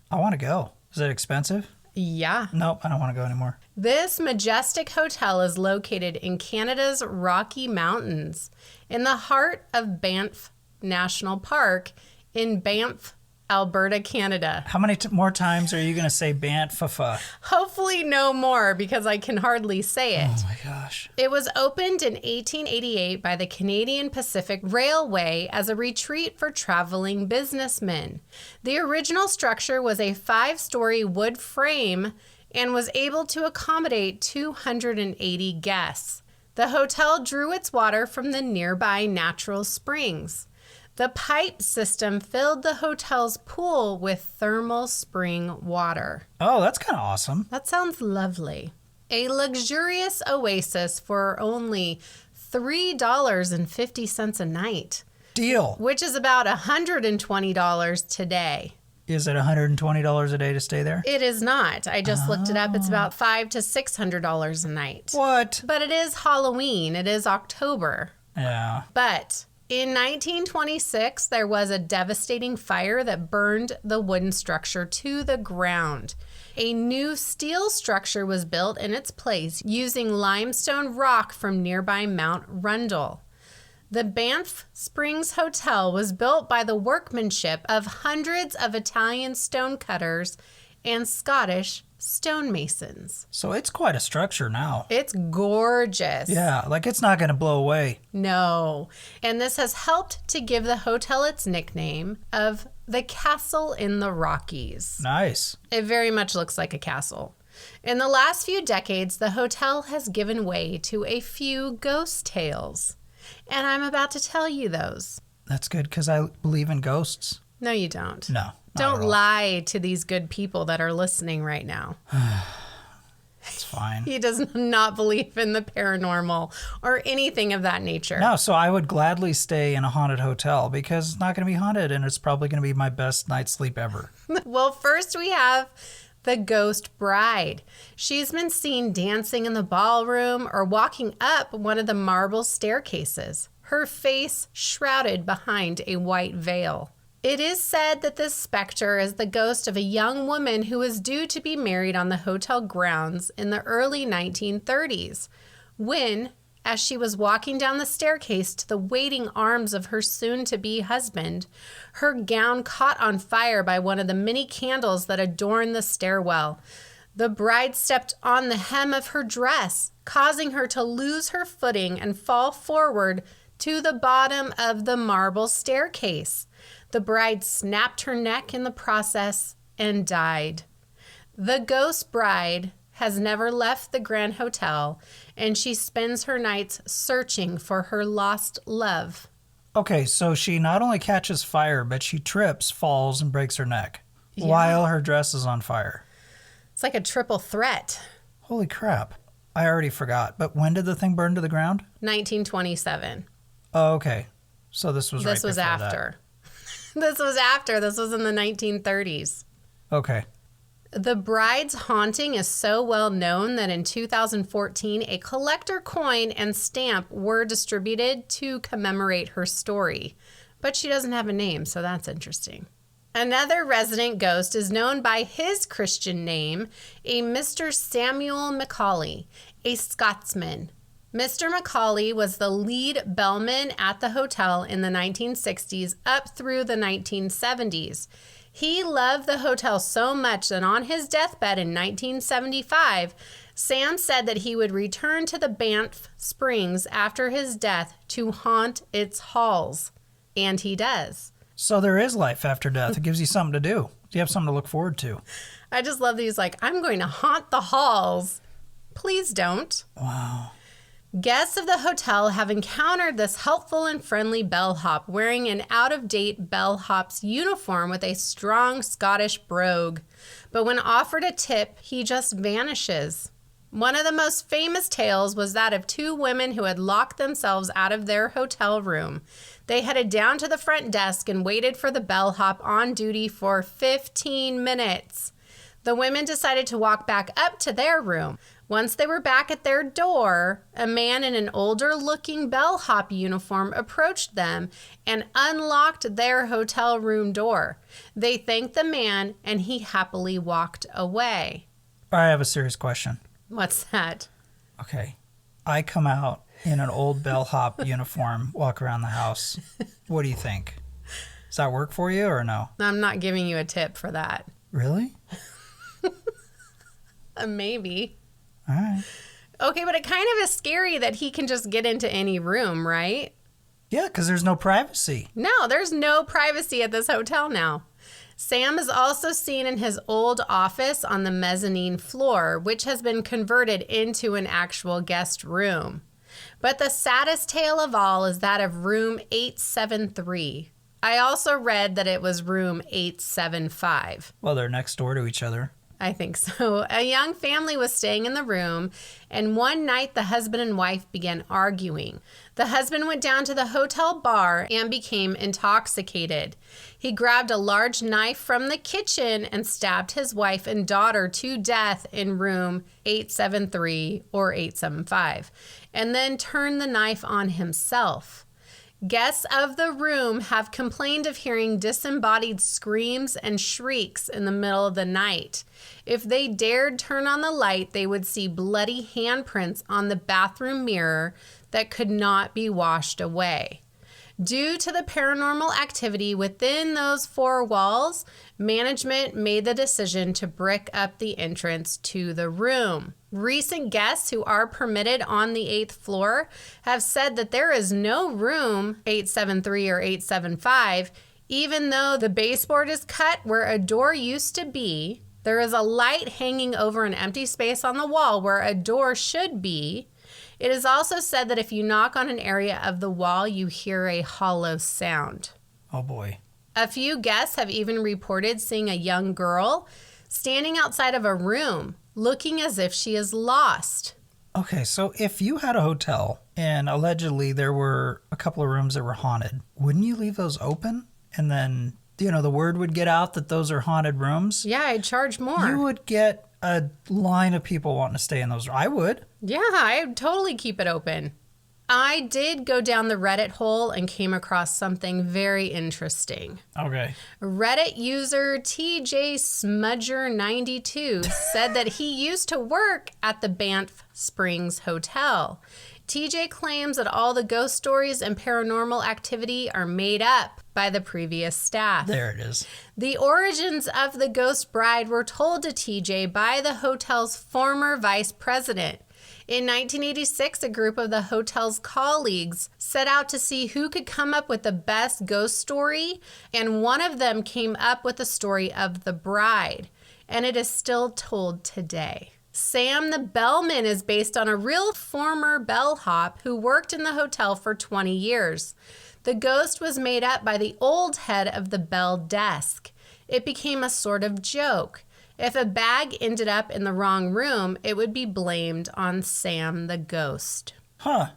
H: I want to go. Is it expensive?
G: Yeah.
H: Nope, I don't want to go anymore.
G: This majestic hotel is located in Canada's Rocky Mountains, in the heart of Banff National Park in Banff, Alberta, Canada.
H: How many more times are you going to say Banffa?
G: Hopefully no more, because I can hardly say it.
H: Oh my gosh.
G: It was opened in 1888 by the Canadian Pacific Railway as a retreat for traveling businessmen. The original structure was a 5-story wood frame and was able to accommodate 280 guests. The hotel drew its water from the nearby natural springs. The pipe system filled the hotel's pool with thermal spring water.
H: Oh, that's kind of awesome.
G: That sounds lovely. A luxurious oasis for only $3.50 a night.
H: Deal.
G: Which is about $120 today.
H: Is it $120 a day to stay there?
G: It is not. I just looked it up. It's about $500 to $600 a night.
H: What?
G: But it is Halloween. It is October.
H: Yeah.
G: But in 1926, there was a devastating fire that burned the wooden structure to the ground. A new steel structure was built in its place using limestone rock from nearby Mount Rundle. The Banff Springs Hotel was built by the workmanship of hundreds of Italian stonecutters and Scottish stonemasons.
H: So it's quite a structure now.
G: It's gorgeous.
H: Yeah, like it's not going to blow away.
G: No. And this has helped to give the hotel its nickname of the Castle in the Rockies.
H: Nice.
G: It very much looks like a castle. In the last few decades, the hotel has given way to a few ghost tales. And I'm about to tell you those.
H: That's good because I believe in ghosts.
G: No, you don't.
H: No.
G: Don't lie to these good people that are listening right now.
H: It's fine.
G: He does not believe in the paranormal or anything of that nature.
H: No, so I would gladly stay in a haunted hotel because it's not going to be haunted and it's probably going to be my best night's sleep ever.
G: Well, first we have the ghost bride. She's been seen dancing in the ballroom or walking up one of the marble staircases, her face shrouded behind a white veil. It is said that this specter is the ghost of a young woman who was due to be married on the hotel grounds in the early 1930s, when, as she was walking down the staircase to the waiting arms of her soon-to-be husband, her gown caught on fire by one of the many candles that adorn the stairwell. The bride stepped on the hem of her dress, causing her to lose her footing and fall forward to the bottom of the marble staircase. The bride snapped her neck in the process and died. The ghost bride has never left the Grand Hotel, and she spends her nights searching for her lost love.
H: Okay, so she not only catches fire, but she trips, falls, and breaks her neck while her dress is on fire.
G: It's like a triple threat.
H: Holy crap. I already forgot. But when did the thing burn to the ground?
G: 1927.
H: Oh, okay. So this was
G: This was after. This was after. This was in the 1930s.
H: Okay.
G: The bride's haunting is so well known that in 2014, a collector coin and stamp were distributed to commemorate her story. But she doesn't have a name, so that's interesting. Another resident ghost is known by his Christian name, a Mr. Samuel Macaulay, a Scotsman. Mr. Macaulay was the lead bellman at the hotel in the 1960s up through the 1970s. He loved the hotel so much that on his deathbed in 1975, Sam said that he would return to the Banff Springs after his death to haunt its halls. And he does.
H: So there is life after death. It gives you something to do. You have something to look forward to.
G: I just love that he's like, I'm going to haunt the halls. Please don't.
H: Wow.
G: Guests of the hotel have encountered this helpful and friendly bellhop wearing an out-of-date bellhop's uniform with a strong Scottish brogue. But when offered a tip, he just vanishes. One of the most famous tales was that of two women who had locked themselves out of their hotel room. They headed down to the front desk and waited for the bellhop on duty for 15 minutes. The women decided to walk back up to their room. Once they were back at their door, a man in an older-looking bellhop uniform approached them and unlocked their hotel room door. They thanked the man, and he happily walked away.
H: I have a serious question.
G: What's that?
H: Okay. I come out in an old bellhop uniform, walk around the house. What do you think? Does that work for you or no?
G: I'm not giving you a tip for that.
H: Really?
G: Maybe.
H: All right.
G: Okay, but it kind of is scary that he can just get into any room, right?
H: Yeah, because there's no privacy.
G: No, there's no privacy at this hotel now. Sam is also seen in his old office on the mezzanine floor, which has been converted into an actual guest room. But the saddest tale of all is that of room 873. I also read that it was room 875.
H: Well, they're next door to each other.
G: I think so. A young family was staying in the room, and one night the husband and wife began arguing. The husband went down to the hotel bar and became intoxicated. He grabbed a large knife from the kitchen and stabbed his wife and daughter to death in room 873 or 875, and then turned the knife on himself. Guests of the room have complained of hearing disembodied screams and shrieks in the middle of the night. If they dared turn on the light, they would see bloody handprints on the bathroom mirror that could not be washed away. Due to the paranormal activity within those four walls, management made the decision to brick up the entrance to the room. Recent guests who are permitted on the 8th floor have said that there is no room 873 or 875, even though the baseboard is cut where a door used to be. There is a light hanging over an empty space on the wall where a door should be. It is also said that if you knock on an area of the wall, you hear a hollow sound.
H: Oh boy.
G: A few guests have even reported seeing a young girl standing outside of a room, looking as if she is lost.
H: Okay, so if you had a hotel and allegedly there were a couple of rooms that were haunted, wouldn't you leave those open? And then, the word would get out that those are haunted rooms?
G: Yeah, I'd charge more.
H: You would get a line of people wanting to stay in those. I would.
G: Yeah, I'd totally keep it open. I did go down the Reddit hole and came across something very interesting.
H: Okay.
G: Reddit user TJ Smudger92 said that he used to work at the Banff Springs Hotel. TJ claims that all the ghost stories and paranormal activity are made up by the previous staff.
H: There it is.
G: The origins of the ghost bride were told to TJ by the hotel's former vice president. In 1986, a group of the hotel's colleagues set out to see who could come up with the best ghost story, and one of them came up with the story of the bride, and it is still told today. Sam the Bellman is based on a real former bellhop who worked in the hotel for 20 years. The ghost was made up by the old head of the bell desk. It became a sort of joke. If a bag ended up in the wrong room, it would be blamed on Sam the ghost.
H: Huh.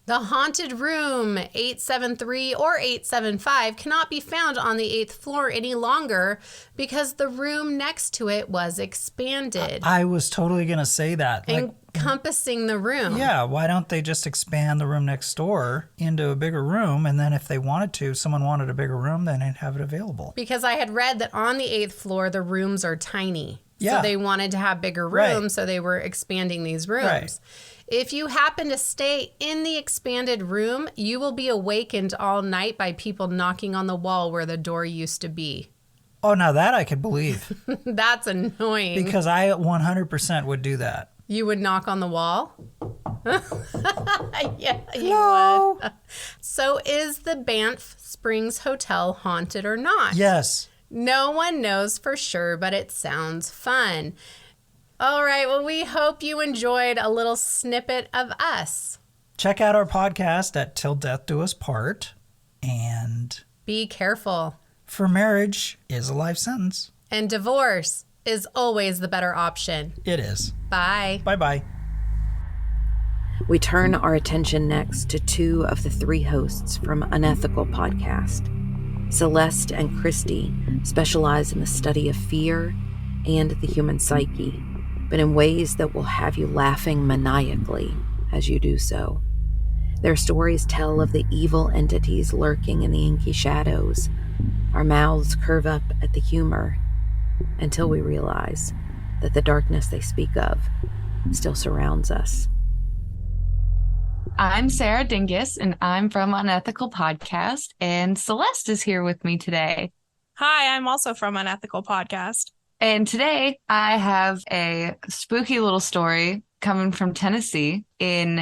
G: The haunted room 873 or 875 cannot be found on the 8th floor any longer because the room next to it was expanded.
H: I was totally going to say that.
G: Encompassing the room.
H: Yeah, why don't they just expand the room next door into a bigger room, and then if they wanted to, someone wanted a bigger room, then they'd have it available.
G: Because I had read that on the 8th floor, the rooms are tiny.
H: Yeah.
G: So they wanted to have bigger rooms, so they were expanding these rooms.
H: Right.
G: If you happen to stay in the expanded room, you will be awakened all night by people knocking on the wall where the door used to be.
H: Oh, now that I could believe.
G: That's annoying.
H: Because I 100% would do that.
G: You would knock on the wall? Yeah, you
H: No.
G: would. So is the Banff Springs Hotel haunted or not?
H: Yes.
G: No one knows for sure, but it sounds fun. All right, well, we hope you enjoyed a little snippet of us.
H: Check out our podcast at Till Death Do Us Part. And
G: Be careful.
H: for marriage is a life sentence.
G: And divorce is always the better option.
H: It is.
G: Bye.
H: Bye-bye.
A: We turn our attention next to two of the three hosts from Unethical Podcast. Celeste and Christy specialize in the study of fear and the human psyche, but in ways that will have you laughing maniacally as you do so. Their stories tell of the evil entities lurking in the inky shadows. Our mouths curve up at the humor until we realize that the darkness they speak of still surrounds us.
I: I'm Sarah Dingus, and I'm from Unethical Podcast, and Celeste is here with me today.
J: Hi, I'm also from Unethical Podcast.
I: And today I have a spooky little story coming from Tennessee. In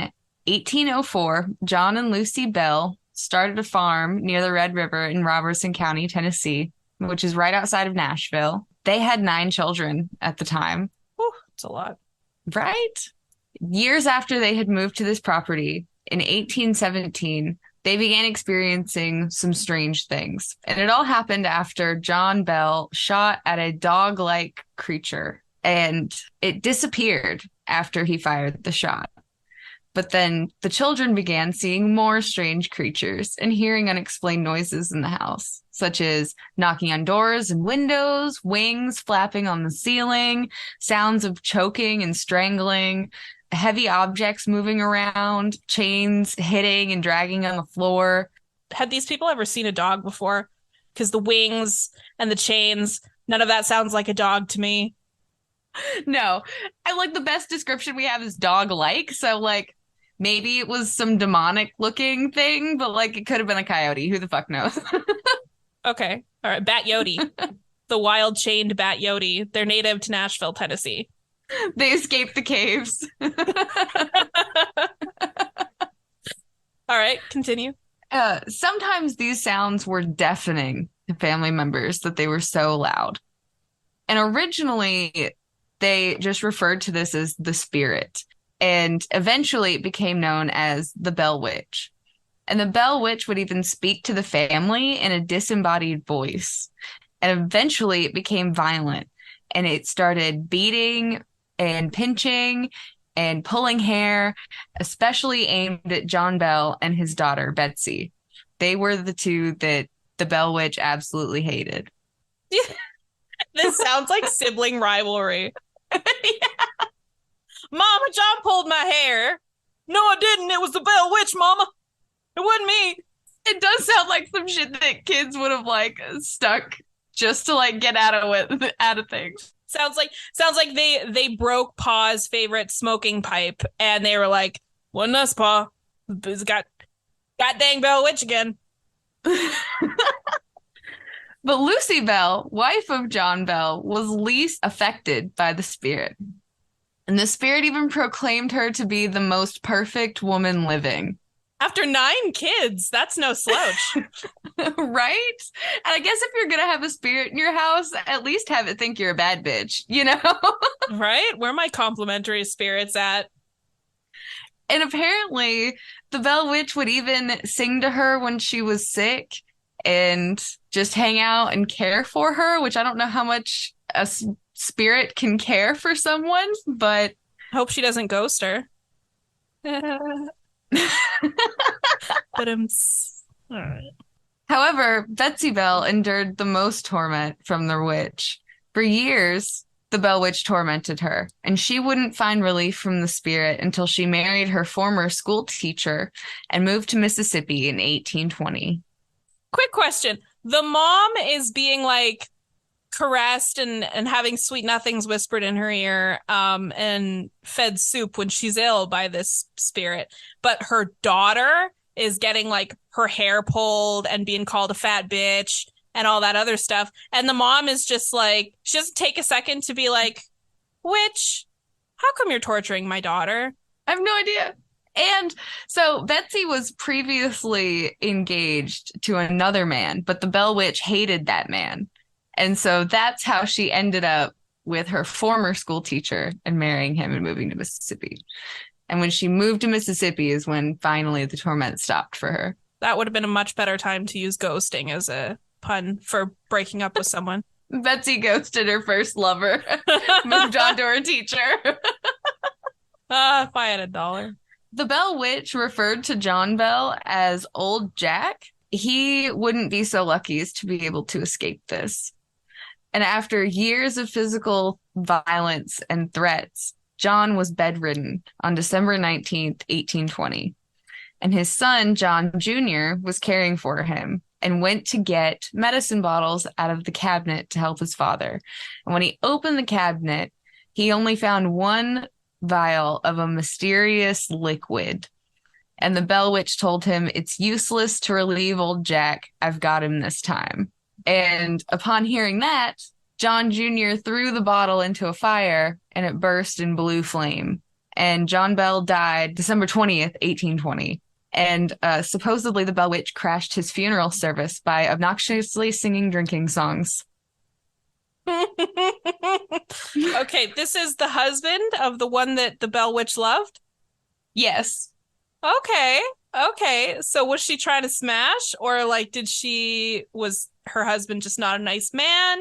I: 1804, John and Lucy Bell started a farm near the Red River in Robertson County, Tennessee, which is right outside of Nashville. They had 9 children at the time.
J: Whew, that's a lot.
I: Right? Years after they had moved to this property, in 1817, they began experiencing some strange things. And it all happened after John Bell shot at a dog-like creature, and it disappeared after he fired the shot. But then the children began seeing more strange creatures and hearing unexplained noises in the house, such as knocking on doors and windows, wings flapping on the ceiling, sounds of choking and strangling, heavy objects moving around, chains hitting and dragging on the floor.
J: Had these people ever seen a dog before? Because the wings and the chains, none of that sounds like a dog to me.
I: No, I like the best description we have is dog-like. So like maybe it was some demonic looking thing, but like it could have been a coyote. Who the fuck knows?
J: Okay. All right. Bat Yodi. The wild chained Bat Yodi. They're native to Nashville, Tennessee.
I: They escaped the caves.
J: All right. Continue.
I: Sometimes these sounds were deafening to family members that they were so loud. And originally, they just referred to this as the spirit. And eventually it became known as the Bell Witch. And the Bell Witch would even speak to the family in a disembodied voice. And eventually it became violent. And it started beating and pinching and pulling hair, especially aimed at John Bell and his daughter, Betsy. They were the two that the Bell Witch absolutely hated.
J: This sounds like sibling rivalry. Yeah. Mama, John pulled my hair. No, I didn't. It was the Bell Witch, Mama. It wasn't me.
I: It does sound like some shit that kids would have like stuck just to like get out of things.
J: Sounds like they broke Pa's favorite smoking pipe, and they were like, "Wasn't us, Pa? Got dang Bell Witch again."
I: But Lucy Bell, wife of John Bell, was least affected by the spirit. And the spirit even proclaimed her to be the most perfect woman living.
J: After 9 kids, that's no slouch.
I: Right? And I guess if you're going to have a spirit in your house, at least have it think you're a bad bitch, you know?
J: Right? Where are my complimentary spirits at?
I: And apparently, the Bell Witch would even sing to her when she was sick and just hang out and care for her, which I don't know how much a spirit can care for someone, but
J: hope she doesn't ghost her. But all right.
I: However, Betsy Bell endured the most torment from the witch. For years, the Bell Witch tormented her, and she wouldn't find relief from the spirit until she married her former school teacher and moved to Mississippi in 1820.
J: Quick question. The mom is being like caressed and having sweet nothings whispered in her ear and fed soup when she's ill by this spirit. But her daughter is getting like her hair pulled and being called a fat bitch and all that other stuff. And the mom is just like, she doesn't take a second to be like, witch, how come you're torturing my daughter?
I: I have no idea. And so Betsy was previously engaged to another man, but the Bell Witch hated that man. And so that's how she ended up with her former school teacher and marrying him and moving to Mississippi. And when she moved to Mississippi is when finally the torment stopped for her.
J: That would have been a much better time to use ghosting as a pun for breaking up with someone.
I: Betsy ghosted her first lover, moved on to her teacher.
J: If I had $1.
I: The Bell Witch referred to John Bell as Old Jack. He wouldn't be so lucky as to be able to escape this. And after years of physical violence and threats, John was bedridden on December 19th, 1820. And his son, John Jr., was caring for him and went to get medicine bottles out of the cabinet to help his father. And when he opened the cabinet, he only found one vial of a mysterious liquid. And the Bell Witch told him, "It's useless to relieve old Jack. I've got him this time." And upon hearing that, John Jr. threw the bottle into a fire and it burst in blue flame. And John Bell died December 20th, 1820. And supposedly the Bell Witch crashed his funeral service by obnoxiously singing drinking songs.
J: Okay, this is the husband of the one that the Bell Witch loved?
I: Yes.
J: Okay. Okay, so was she trying to smash, or like was her husband just not a nice man?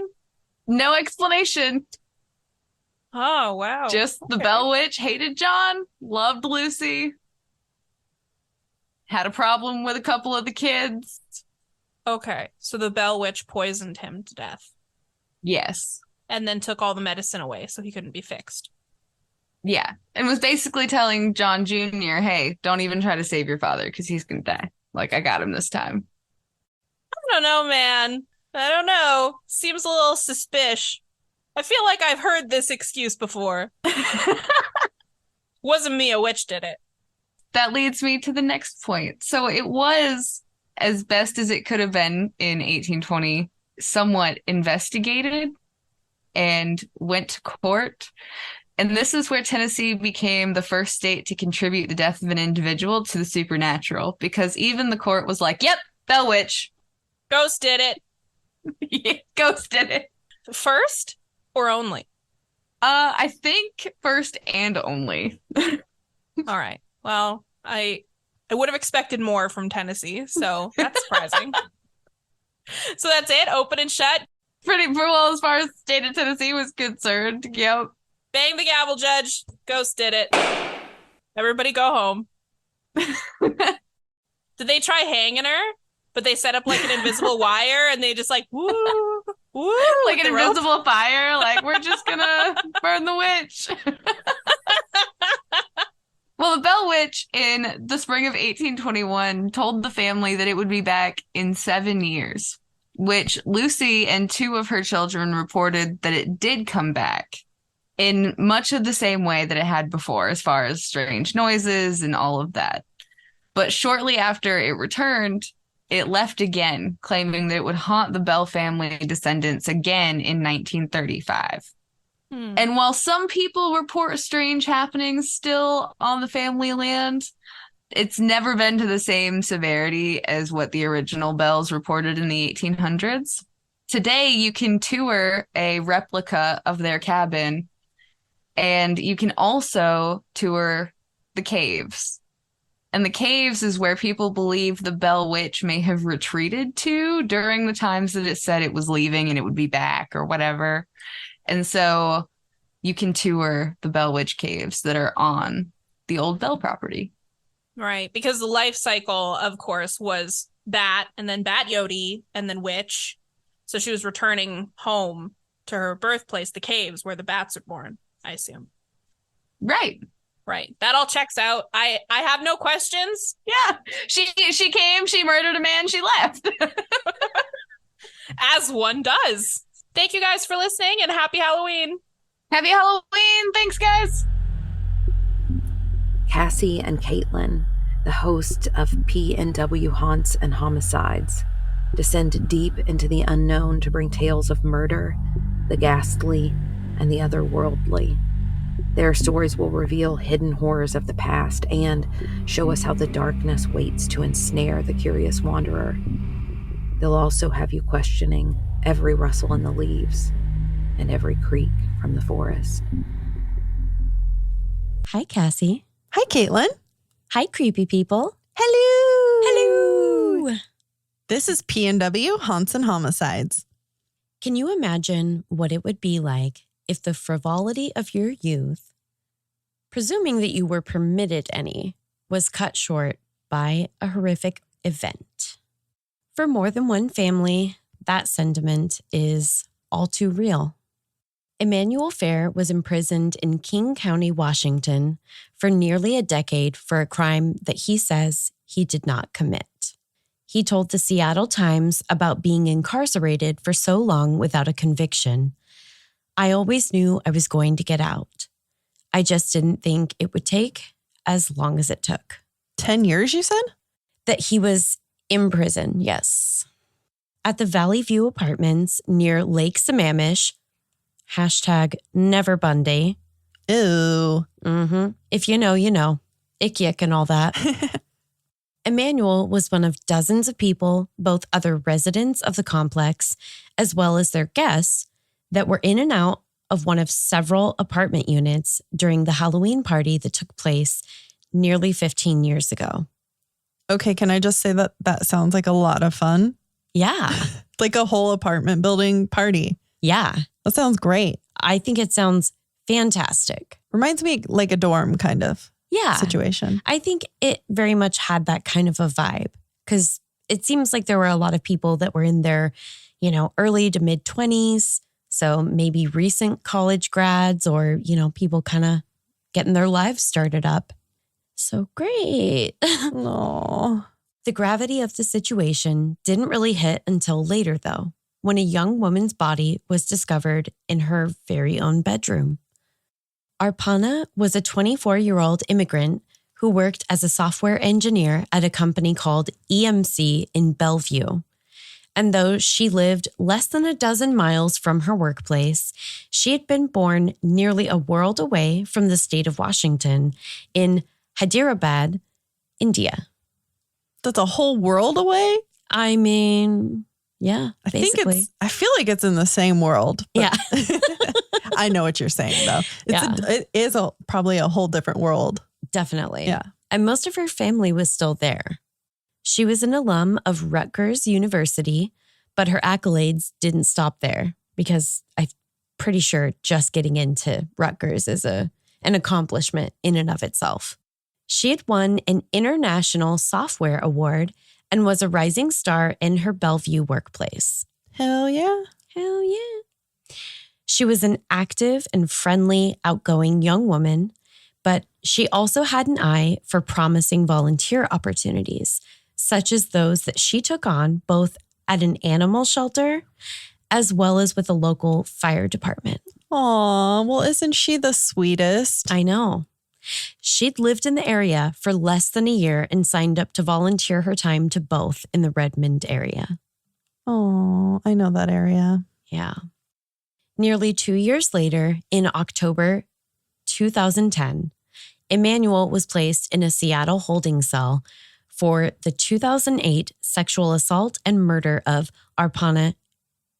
I: No explanation.
J: Oh, wow.
I: Just the Bell Witch hated John, loved Lucy, had a problem with a couple of the kids.
J: Okay, so the Bell Witch poisoned him to death.
I: Yes.
J: And then took all the medicine away so he couldn't be fixed.
I: Yeah, and was basically telling John Jr., hey, don't even try to save your father because he's going to die. Like, I got him this time.
J: I don't know, man. I don't know. Seems a little suspicious. I feel like I've heard this excuse before. Wasn't me, a witch did it.
I: That leads me to the next point. So it was, as best as it could have been in 1820, somewhat investigated and went to court. And this is where Tennessee became the first state to contribute the death of an individual to the supernatural, because even the court was like, yep, Bell Witch.
J: Ghost did it.
I: Yeah, Ghost did it.
J: First or only?
I: I think first and only.
J: All right. Well, I would have expected more from Tennessee, so that's surprising. So that's it? Open and shut?
I: Pretty well as far as the state of Tennessee was concerned. Yep.
J: Bang the gavel, Judge. Ghost did it. Everybody go home. Did they try hanging her? But they set up like an invisible wire and they just like, woo, woo.
I: Like an invisible fire. Like, we're just gonna burn the witch. Well, the Bell Witch in the spring of 1821 told the family that it would be back in 7 years, which Lucy and 2 of her children reported that it did come back in much of the same way that it had before, as far as strange noises and all of that. But shortly after it returned, it left again, claiming that it would haunt the Bell family descendants again in 1935. And while some people report strange happenings still on the family land, it's never been to the same severity as what the original Bells reported in the 1800s. Today, you can tour a replica of their cabin, and you can also tour the caves. And the caves is where people believe the Bell Witch may have retreated to during the times that it said it was leaving and it would be back or whatever. And so you can tour the Bell Witch caves that are on the old Bell property.
J: Right, because the life cycle, of course, was bat and then bat yodi and then witch. So she was returning home to her birthplace, the caves where the bats are born, I assume.
I: Right.
J: Right. That all checks out. I have no questions.
I: Yeah. She came, she murdered a man, she left.
J: As one does. Thank you guys for listening and happy Halloween.
I: Happy Halloween. Thanks, guys.
A: Cassie and Caitlin, the hosts of P&W Haunts and Homicides, descend deep into the unknown to bring tales of murder, the ghastly, and the otherworldly. Their stories will reveal hidden horrors of the past and show us how the darkness waits to ensnare the curious wanderer. They'll also have you questioning every rustle in the leaves and every creak from the forest.
K: Hi, Cassie.
L: Hi, Caitlin.
K: Hi, creepy people.
L: Hello.
K: Hello.
L: This is P&W Haunts and Homicides.
K: Can you imagine what it would be like if the frivolity of your youth, presuming that you were permitted any, was cut short by a horrific event? For more than one family, that sentiment is all too real. Emmanuel Fair was imprisoned in King County, Washington, for nearly a decade for a crime that he says he did not commit. He told the Seattle Times about being incarcerated for so long without a conviction. I always knew I was going to get out. I just didn't think it would take as long as it took.
L: 10 years, you said?
K: That he was in prison, yes. At the Valley View Apartments near Lake Sammamish, #Never Bundy.
L: Ew.
K: If you know, you know. Ick yick and all that. Emmanuel was one of dozens of people, both other residents of the complex, as well as their guests, that were in and out of one of several apartment units during the Halloween party that took place nearly 15 years ago.
L: Okay, can I just say that sounds like a lot of fun?
K: Yeah.
L: Like a whole apartment building party.
K: Yeah.
L: That sounds great.
K: I think it sounds fantastic.
L: Reminds me like a dorm kind of situation.
K: I think it very much had that kind of a vibe because it seems like there were a lot of people that were in their, early to mid 20s. So maybe recent college grads or, people kind of getting their lives started up. So great.
L: Aww.
K: The gravity of the situation didn't really hit until later, though, when a young woman's body was discovered in her very own bedroom. Arpana was a 24-year-old immigrant who worked as a software engineer at a company called EMC in Bellevue. And though she lived less than a dozen miles from her workplace, she had been born nearly a world away from the state of Washington in Hyderabad, India.
L: That's a whole world away?
K: I mean, yeah, basically.
L: I feel like it's in the same world.
K: Yeah.
L: I know what you're saying, though. It is probably a whole different world.
K: Definitely.
L: Yeah.
K: And most of her family was still there. She was an alum of Rutgers University, but her accolades didn't stop there because I'm pretty sure just getting into Rutgers is an accomplishment in and of itself. She had won an international software award and was a rising star in her Bellevue workplace.
L: Hell yeah.
K: Hell yeah. She was an active and friendly, outgoing young woman, but she also had an eye for promising volunteer opportunities, such as those that she took on both at an animal shelter as well as with a local fire department.
L: Aw, well, isn't she the sweetest?
K: I know. She'd lived in the area for less than a year and signed up to volunteer her time to both in the Redmond area.
L: Oh, I know that area.
K: Yeah. Nearly 2 years later, in October 2010, Emmanuel was placed in a Seattle holding cell for the 2008 sexual assault and murder of Arpana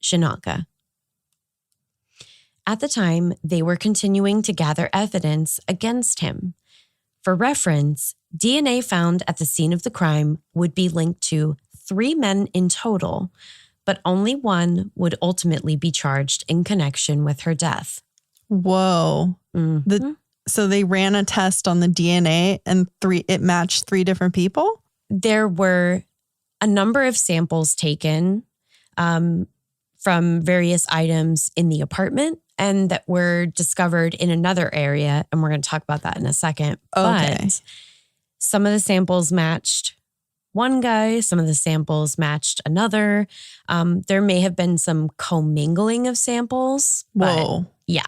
K: Shinaka. At the time, they were continuing to gather evidence against him. For reference, DNA found at the scene of the crime would be linked to 3 men in total, but only one would ultimately be charged in connection with her death.
L: Whoa.
K: Mm-hmm.
L: So they ran a test on the DNA and it matched 3 different people?
K: There were a number of samples taken from various items in the apartment and that were discovered in another area. And we're going to talk about that in a second.
L: Okay.
K: But some of the samples matched one guy. Some of the samples matched another. There may have been some commingling of samples.
L: Whoa.
K: Yeah.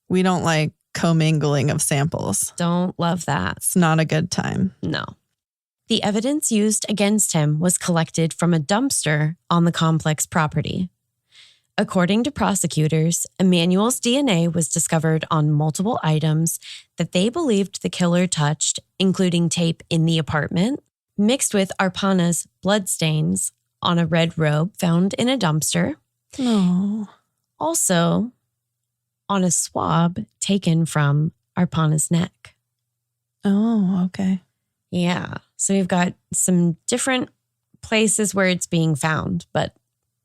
L: We don't like commingling of samples.
K: Don't love that.
L: It's not a good time.
K: No. The evidence used against him was collected from a dumpster on the complex property. According to prosecutors, Emmanuel's DNA was discovered on multiple items that they believed the killer touched, including tape in the apartment, mixed with Arpana's bloodstains on a red robe found in a dumpster.
L: Oh.
K: Also, on a swab taken from Arpana's neck.
L: Oh, okay.
K: Yeah. So we've got some different places where it's being found, but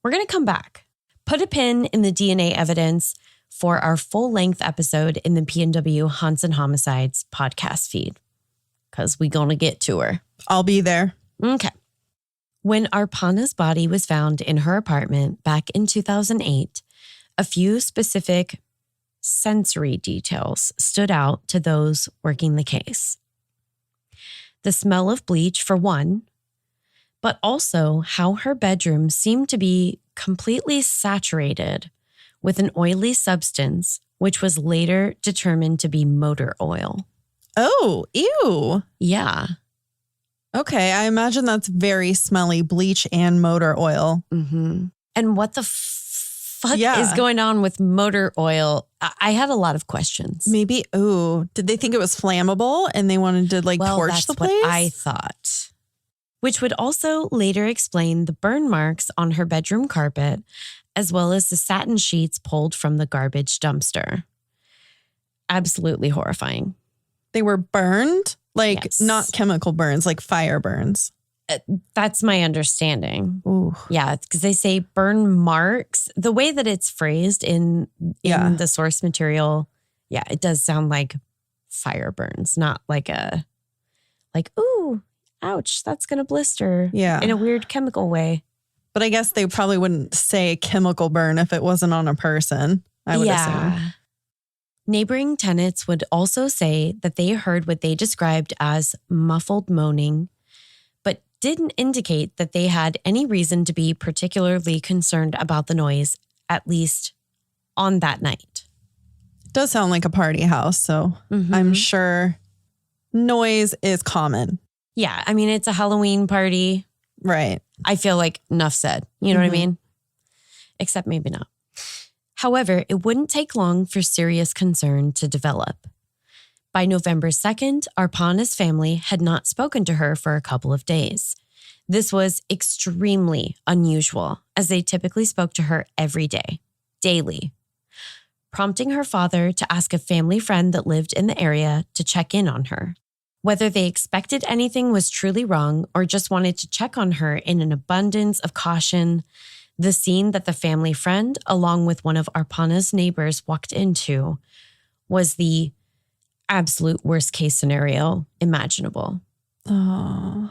K: we're going to come back. Put a pin in the DNA evidence for our full-length episode in the PNW Haunts and Homicides podcast feed, because we're going to get to her.
L: I'll be there.
K: Okay. When Arpana's body was found in her apartment back in 2008, a few specific sensory details stood out to those working the case. The smell of bleach, for one, but also how her bedroom seemed to be completely saturated with an oily substance, which was later determined to be motor oil.
L: Oh, ew.
K: Yeah.
L: Okay, I imagine that's very smelly, bleach and motor oil.
K: Mm-hmm. And what the fuck is going on with motor oil? I had a lot of questions.
L: Maybe, did they think it was flammable and they wanted to torch the place?
K: That's what I thought. Which would also later explain the burn marks on her bedroom carpet, as well as the satin sheets pulled from the garbage dumpster. Absolutely horrifying.
L: They were burned?
K: Yes.
L: Not chemical burns, like fire burns.
K: That's my understanding.
L: Ooh.
K: Yeah, because they say burn marks. The way that it's phrased in the source material, it does sound like fire burns, not like ooh, ouch, that's going to blister.
L: Yeah.
K: In a weird chemical way.
L: But I guess they probably wouldn't say chemical burn if it wasn't on a person, I would assume.
K: Neighboring tenants would also say that they heard what they described as muffled moaning, but didn't indicate that they had any reason to be particularly concerned about the noise, at least on that night.
L: It does sound like a party house, so I'm sure noise is common.
K: Yeah, I mean, it's a Halloween party.
L: Right.
K: I feel like enough said. You know what I mean? Except maybe not. However, it wouldn't take long for serious concern to develop. By November 2nd, Arpana's family had not spoken to her for a couple of days. This was extremely unusual, as they typically spoke to her every day, daily, prompting her father to ask a family friend that lived in the area to check in on her. Whether they expected anything was truly wrong or just wanted to check on her in an abundance of caution, the scene that the family friend, along with one of Arpana's neighbors, walked into was the absolute worst case scenario imaginable.
L: Oh.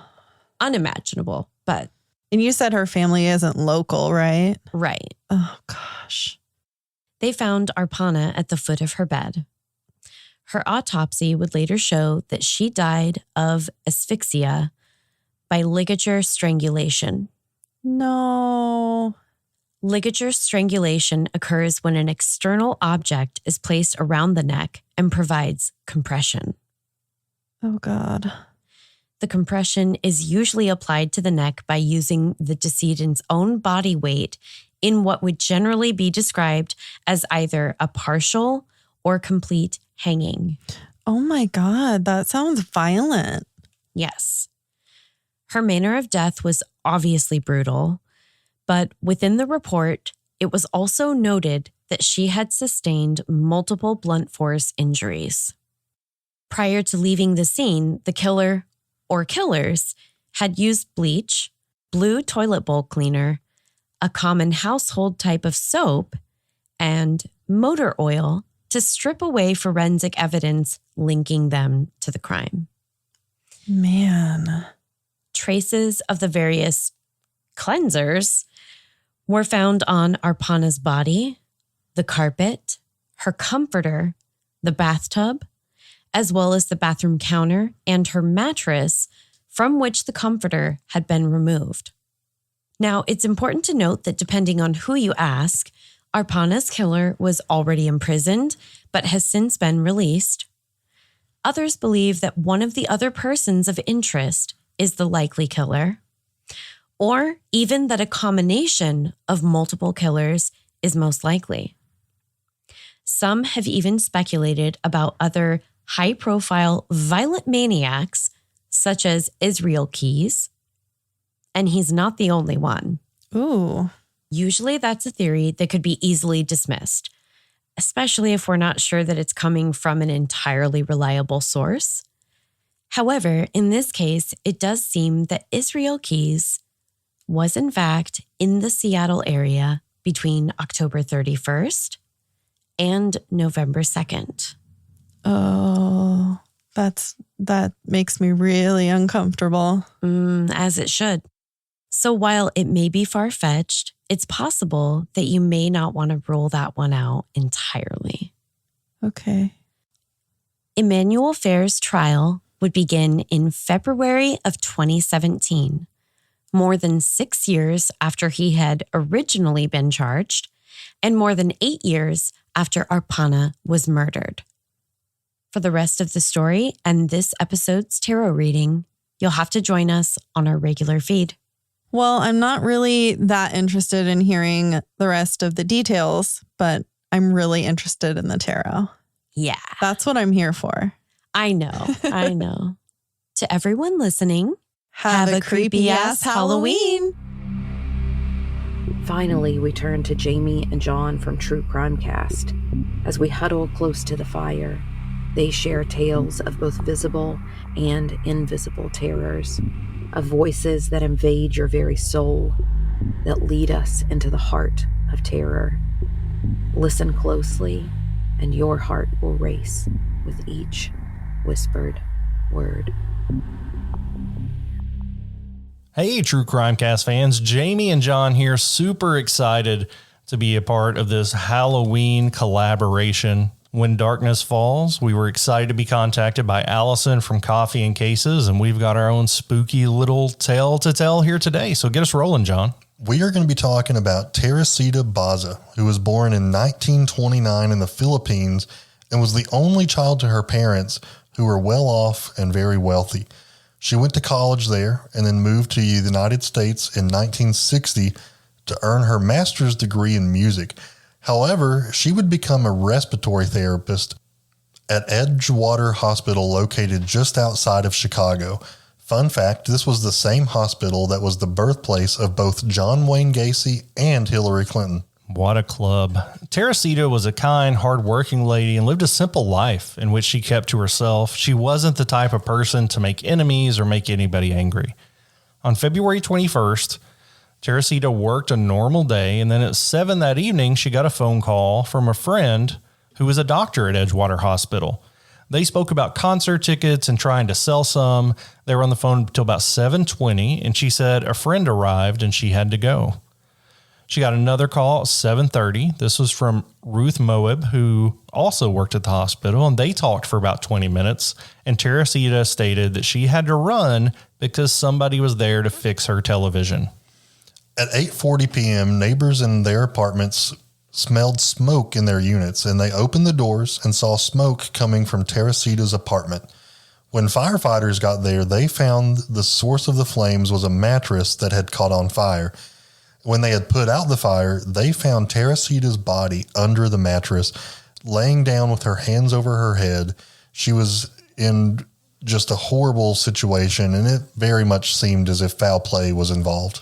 K: Unimaginable, but...
L: And you said her family isn't local, right?
K: Right.
L: Oh, gosh.
K: They found Arpana at the foot of her bed. Her autopsy would later show that she died of asphyxia by ligature strangulation.
L: No.
K: Ligature strangulation occurs when an external object is placed around the neck and provides compression.
L: Oh, God.
K: The compression is usually applied to the neck by using the decedent's own body weight in what would generally be described as either a partial or complete hanging.
L: Oh, my God. That sounds violent.
K: Yes. Her manner of death was obviously brutal, but within the report, it was also noted that she had sustained multiple blunt force injuries. Prior to leaving the scene, the killer or killers had used bleach, blue toilet bowl cleaner, a common household type of soap, and motor oil to strip away forensic evidence linking them to the crime.
L: Man.
K: Traces of the various cleansers were found on Arpana's body, the carpet, her comforter, the bathtub, as well as the bathroom counter and her mattress from which the comforter had been removed. Now, it's important to note that depending on who you ask, Arpana's killer was already imprisoned, but has since been released. Others believe that one of the other persons of interest is the likely killer, or even that a combination of multiple killers is most likely. Some have even speculated about other high-profile violent maniacs, such as Israel Keyes, and he's not the only one.
L: Ooh.
K: Usually that's a theory that could be easily dismissed, especially if we're not sure that it's coming from an entirely reliable source. However, in this case, it does seem that Israel Keyes was in fact in the Seattle area between October 31st and November 2nd.
L: Oh, that makes me really uncomfortable.
K: As it should. So while it may be far-fetched, it's possible that you may not want to rule that one out entirely.
L: Okay.
K: Emmanuel Fair's trial would begin in February of 2017, more than 6 years after he had originally been charged, and more than 8 years after Arpana was murdered. For the rest of the story and this episode's tarot reading, you'll have to join us on our regular feed.
L: Well, I'm not really that interested in hearing the rest of the details, but I'm really interested in the tarot.
K: Yeah.
L: That's what I'm here for.
K: I know. I know. To everyone listening,
L: have a creepy ass Halloween.
A: Finally, we turn to Jamie and John from True Crime Cast. As we huddle close to the fire, they share tales of both visible and invisible terrors, of voices that invade your very soul, that lead us into the heart of terror. Listen closely, and your heart will race with each whispered word.
M: Hey, True Crime Cast fans, Jamie and John here, super excited to be a part of this Halloween collaboration. When Darkness Falls, we were excited to be contacted by Allison from Coffee and Cases, and we've got our own spooky little tale to tell here today. So get us rolling, John.
N: We are going to be talking about Teresita Baza, who was born in 1929 in the Philippines and was the only child to her parents who were well off and very wealthy. She went to college there and then moved to the United States in 1960 to earn her master's degree in music. However, she would become a respiratory therapist at Edgewater Hospital located just outside of Chicago. Fun fact, this was the same hospital that was the birthplace of both John Wayne Gacy and Hillary Clinton.
M: What a club. Teresita was a kind, hardworking lady and lived a simple life in which she kept to herself. She wasn't the type of person to make enemies or make anybody angry. On February 21st, Teresita worked a normal day, and then at 7 that evening, she got a phone call from a friend who was a doctor at Edgewater Hospital. They spoke about concert tickets and trying to sell some. They were on the phone until about 7:20, and she said a friend arrived and she had to go. She got another call at 7:30. This was from Ruth Moab, who also worked at the hospital, and they talked for about 20 minutes. And Teresita stated that she had to run because somebody was there to fix her television.
N: At 8:40 p.m., neighbors in their apartments smelled smoke in their units, and they opened the doors and saw smoke coming from Teresita's apartment. When firefighters got there, they found the source of the flames was a mattress that had caught on fire. When they had put out the fire, they found Teresita's body under the mattress, laying down with her hands over her head. She was in just a horrible situation, and it very much seemed as if foul play was involved.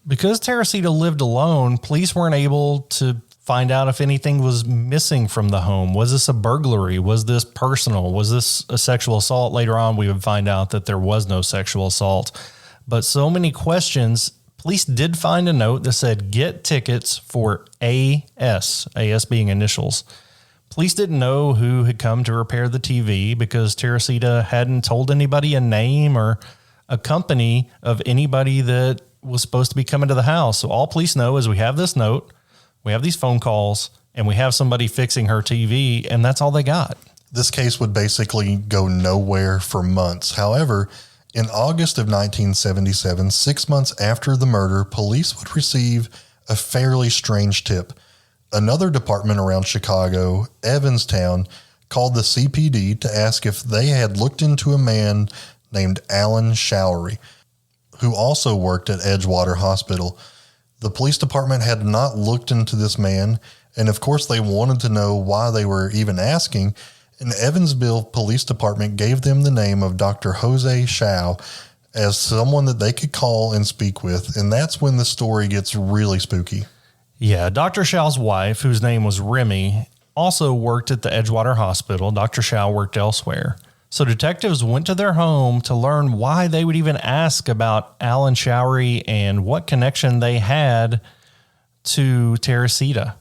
M: Because Teresita lived alone, police weren't able to find out if anything was missing from the home. Was this a burglary? Was this personal? Was this a sexual assault? Later on, we would find out that there was no sexual assault. But so many questions. Police did find a note that said, get tickets for AS being initials. Police didn't know who had come to repair the TV because Teresita hadn't told anybody a name or a company of anybody that was supposed to be coming to the house. So all police know is we have this note, we have these phone calls, and we have somebody fixing her TV, and that's all they got.
N: This case would basically go nowhere for months. However, in August of 1977, 6 months after the murder, police would receive a fairly strange tip. Another department around Chicago, Evanstown, called the CPD to ask if they had looked into a man named Alan Showery, who also worked at Edgewater Hospital. The police department had not looked into this man, and of course they wanted to know why they were even asking. And Evansville Police Department gave them the name of Dr. Jose Shao as someone that they could call and speak with. And that's when the story gets really spooky.
M: Yeah, Dr. Shao's wife, whose name was Remy, also worked at the Edgewater Hospital. Dr. Shao worked elsewhere. So detectives went to their home to learn why they would even ask about Alan Showery and what connection they had to Teresita.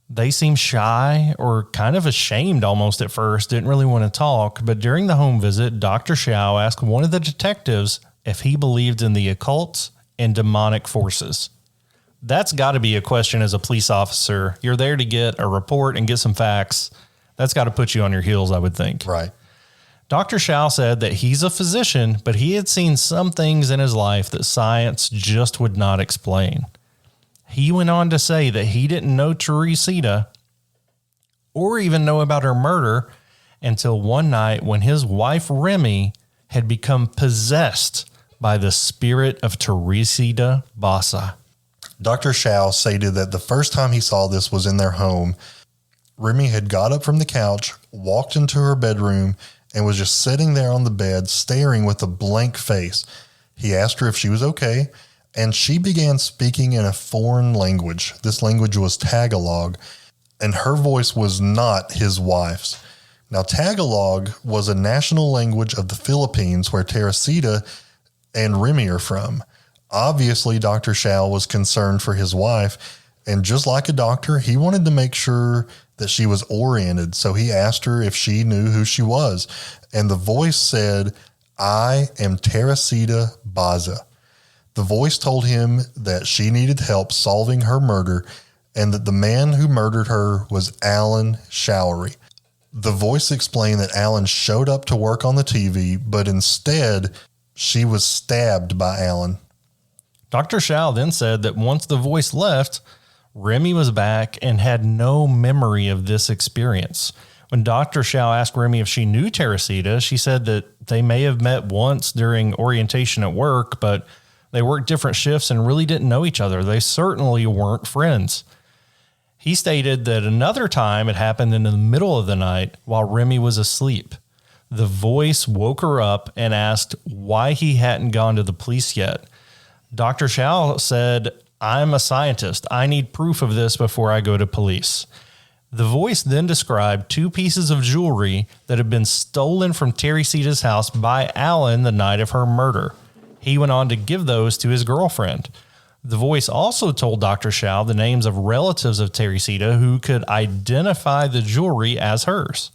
M: They seemed shy or kind of ashamed almost at first, didn't really want to talk. But during the home visit, Dr. Shao asked one of the detectives if he believed in the occult and demonic forces. That's got to be a question as a police officer. You're there to get a report and get some facts. That's got to put you on your heels, I would think.
N: Right.
M: Dr. Shao said that he's a physician, but he had seen some things in his life that science just would not explain. He went on to say that he didn't know Teresita or even know about her murder until one night when his wife Remy had become possessed by the spirit of Teresita Baza.
N: Dr. Shao stated that the first time he saw this was in their home. Remy had got up from the couch, walked into her bedroom, and was just sitting there on the bed, staring with a blank face. He asked her if she was okay, and she began speaking in a foreign language. This language was Tagalog, and her voice was not his wife's. Now, Tagalog was a national language of the Philippines where Teresita and Remy are from. Obviously, Dr. Shao was concerned for his wife, and just like a doctor, he wanted to make sure that she was oriented. So he asked her if she knew who she was. And the voice said, "I am Teresita Baza." The voice told him that she needed help solving her murder and that the man who murdered her was Alan Showery. The voice explained that Alan showed up to work on the TV, but instead she was stabbed by Alan.
M: Dr. Shao then said that once the voice left, Remy was back and had no memory of this experience. When Dr. Shao asked Remy if she knew Teresita, she said that they may have met once during orientation at work, but they worked different shifts and really didn't know each other. They certainly weren't friends. He stated that another time it happened in the middle of the night while Remy was asleep. The voice woke her up and asked why he hadn't gone to the police yet. Dr. Shao said, "I'm a scientist. I need proof of this before I go to police." The voice then described 2 pieces of jewelry that had been stolen from Teresita's house by Alan the night of her murder. He went on to give those to his girlfriend. The voice also told Dr. Shao the names of relatives of Teresita who could identify the jewelry as hers.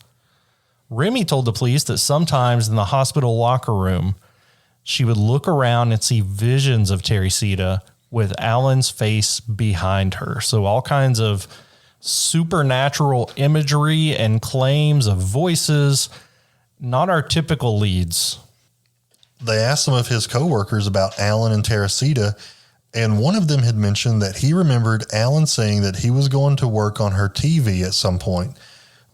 M: Remy told the police that sometimes in the hospital locker room, she would look around and see visions of Teresita with Alan's face behind her. So all kinds of supernatural imagery and claims of voices, not our typical leads.
N: They asked some of his coworkers about Alan and Teresita, and one of them had mentioned that he remembered Alan saying that he was going to work on her TV at some point.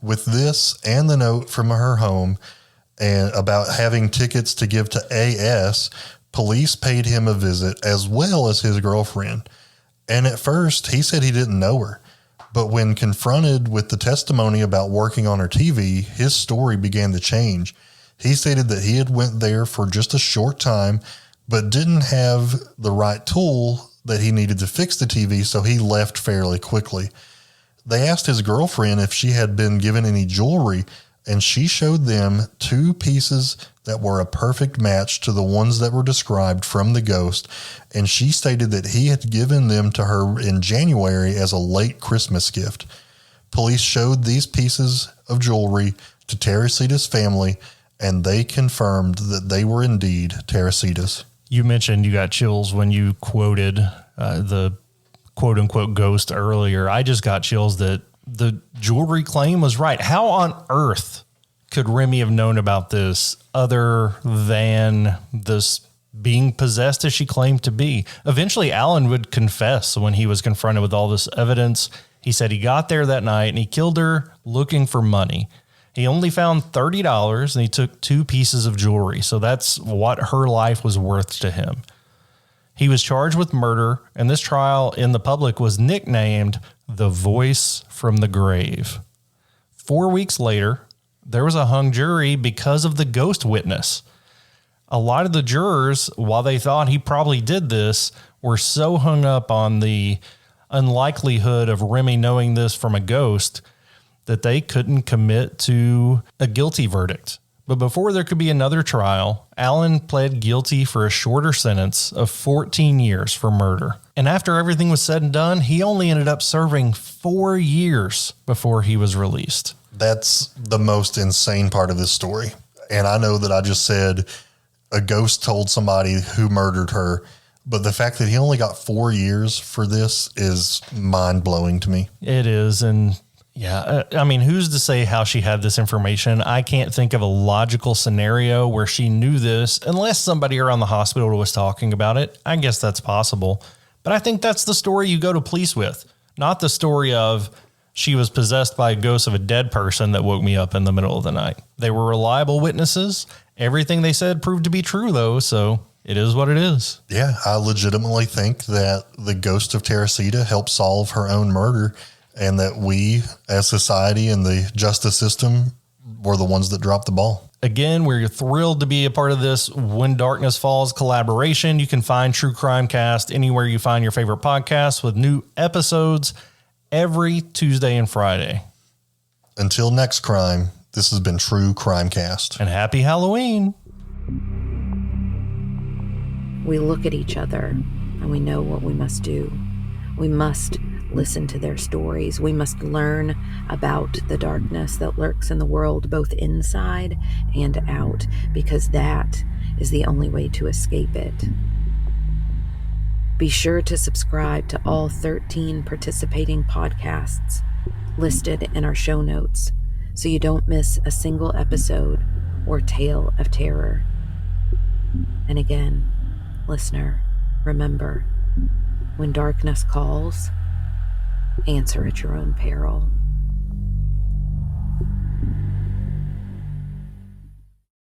N: With this and the note from her home and about having tickets to give to AS, police paid him a visit as well as his girlfriend. And at first, he said he didn't know her. But when confronted with the testimony about working on her TV, his story began to change. He stated that he had went there for just a short time, but didn't have the right tool that he needed to fix the TV, so he left fairly quickly. They asked his girlfriend if she had been given any jewelry, and she showed them 2 pieces that were a perfect match to the ones that were described from the ghost, and she stated that he had given them to her in January as a late Christmas gift. Police showed these pieces of jewelry to Teresita's family, and they confirmed that they were indeed Teresita's.
M: You mentioned you got chills when you quoted the quote-unquote ghost earlier. I just got chills that the jewelry claim was right. How on earth could Remy have known about this other than this being possessed as she claimed to be? Eventually, Alan would confess when he was confronted with all this evidence. He said he got there that night and he killed her looking for money. He only found $30 and he took 2 pieces of jewelry. So that's what her life was worth to him. He was charged with murder, and this trial in the public was nicknamed The Voice from the Grave. 4 weeks later, there was a hung jury because of the ghost witness. A lot of the jurors, while they thought he probably did this, were so hung up on the unlikelihood of Remy knowing this from a ghost that they couldn't commit to a guilty verdict. But before there could be another trial, Alan pled guilty for a shorter sentence of 14 years for murder. And after everything was said and done, he only ended up serving 4 years before he was released.
N: That's the most insane part of this story. And I know that I just said a ghost told somebody who murdered her, but the fact that he only got 4 years for this is mind-blowing to me.
M: It is. And yeah, I mean, who's to say how she had this information? I can't think of a logical scenario where she knew this unless somebody around the hospital was talking about it. I guess that's possible. But I think that's the story you go to police with, not the story of she was possessed by a ghost of a dead person that woke me up in the middle of the night. They were reliable witnesses. Everything they said proved to be true, though, so it is what it is.
N: Yeah, I legitimately think that the ghost of Teresita helped solve her own murder, and that we, as society and the justice system, were the ones that dropped the ball.
M: Again, we're thrilled to be a part of this When Darkness Falls collaboration. You can find True Crime Cast anywhere you find your favorite podcasts with new episodes every Tuesday and Friday.
N: Until next crime, this has been True Crime Cast.
M: And happy Halloween.
A: We look at each other and we know what we must do. We must listen to their stories. We must learn about the darkness that lurks in the world, both inside and out, because that is the only way to escape it. Be sure to subscribe to all 13 participating podcasts listed in our show notes so you don't miss a single episode or tale of terror. And again, listener, remember, when darkness calls, answer at your own peril.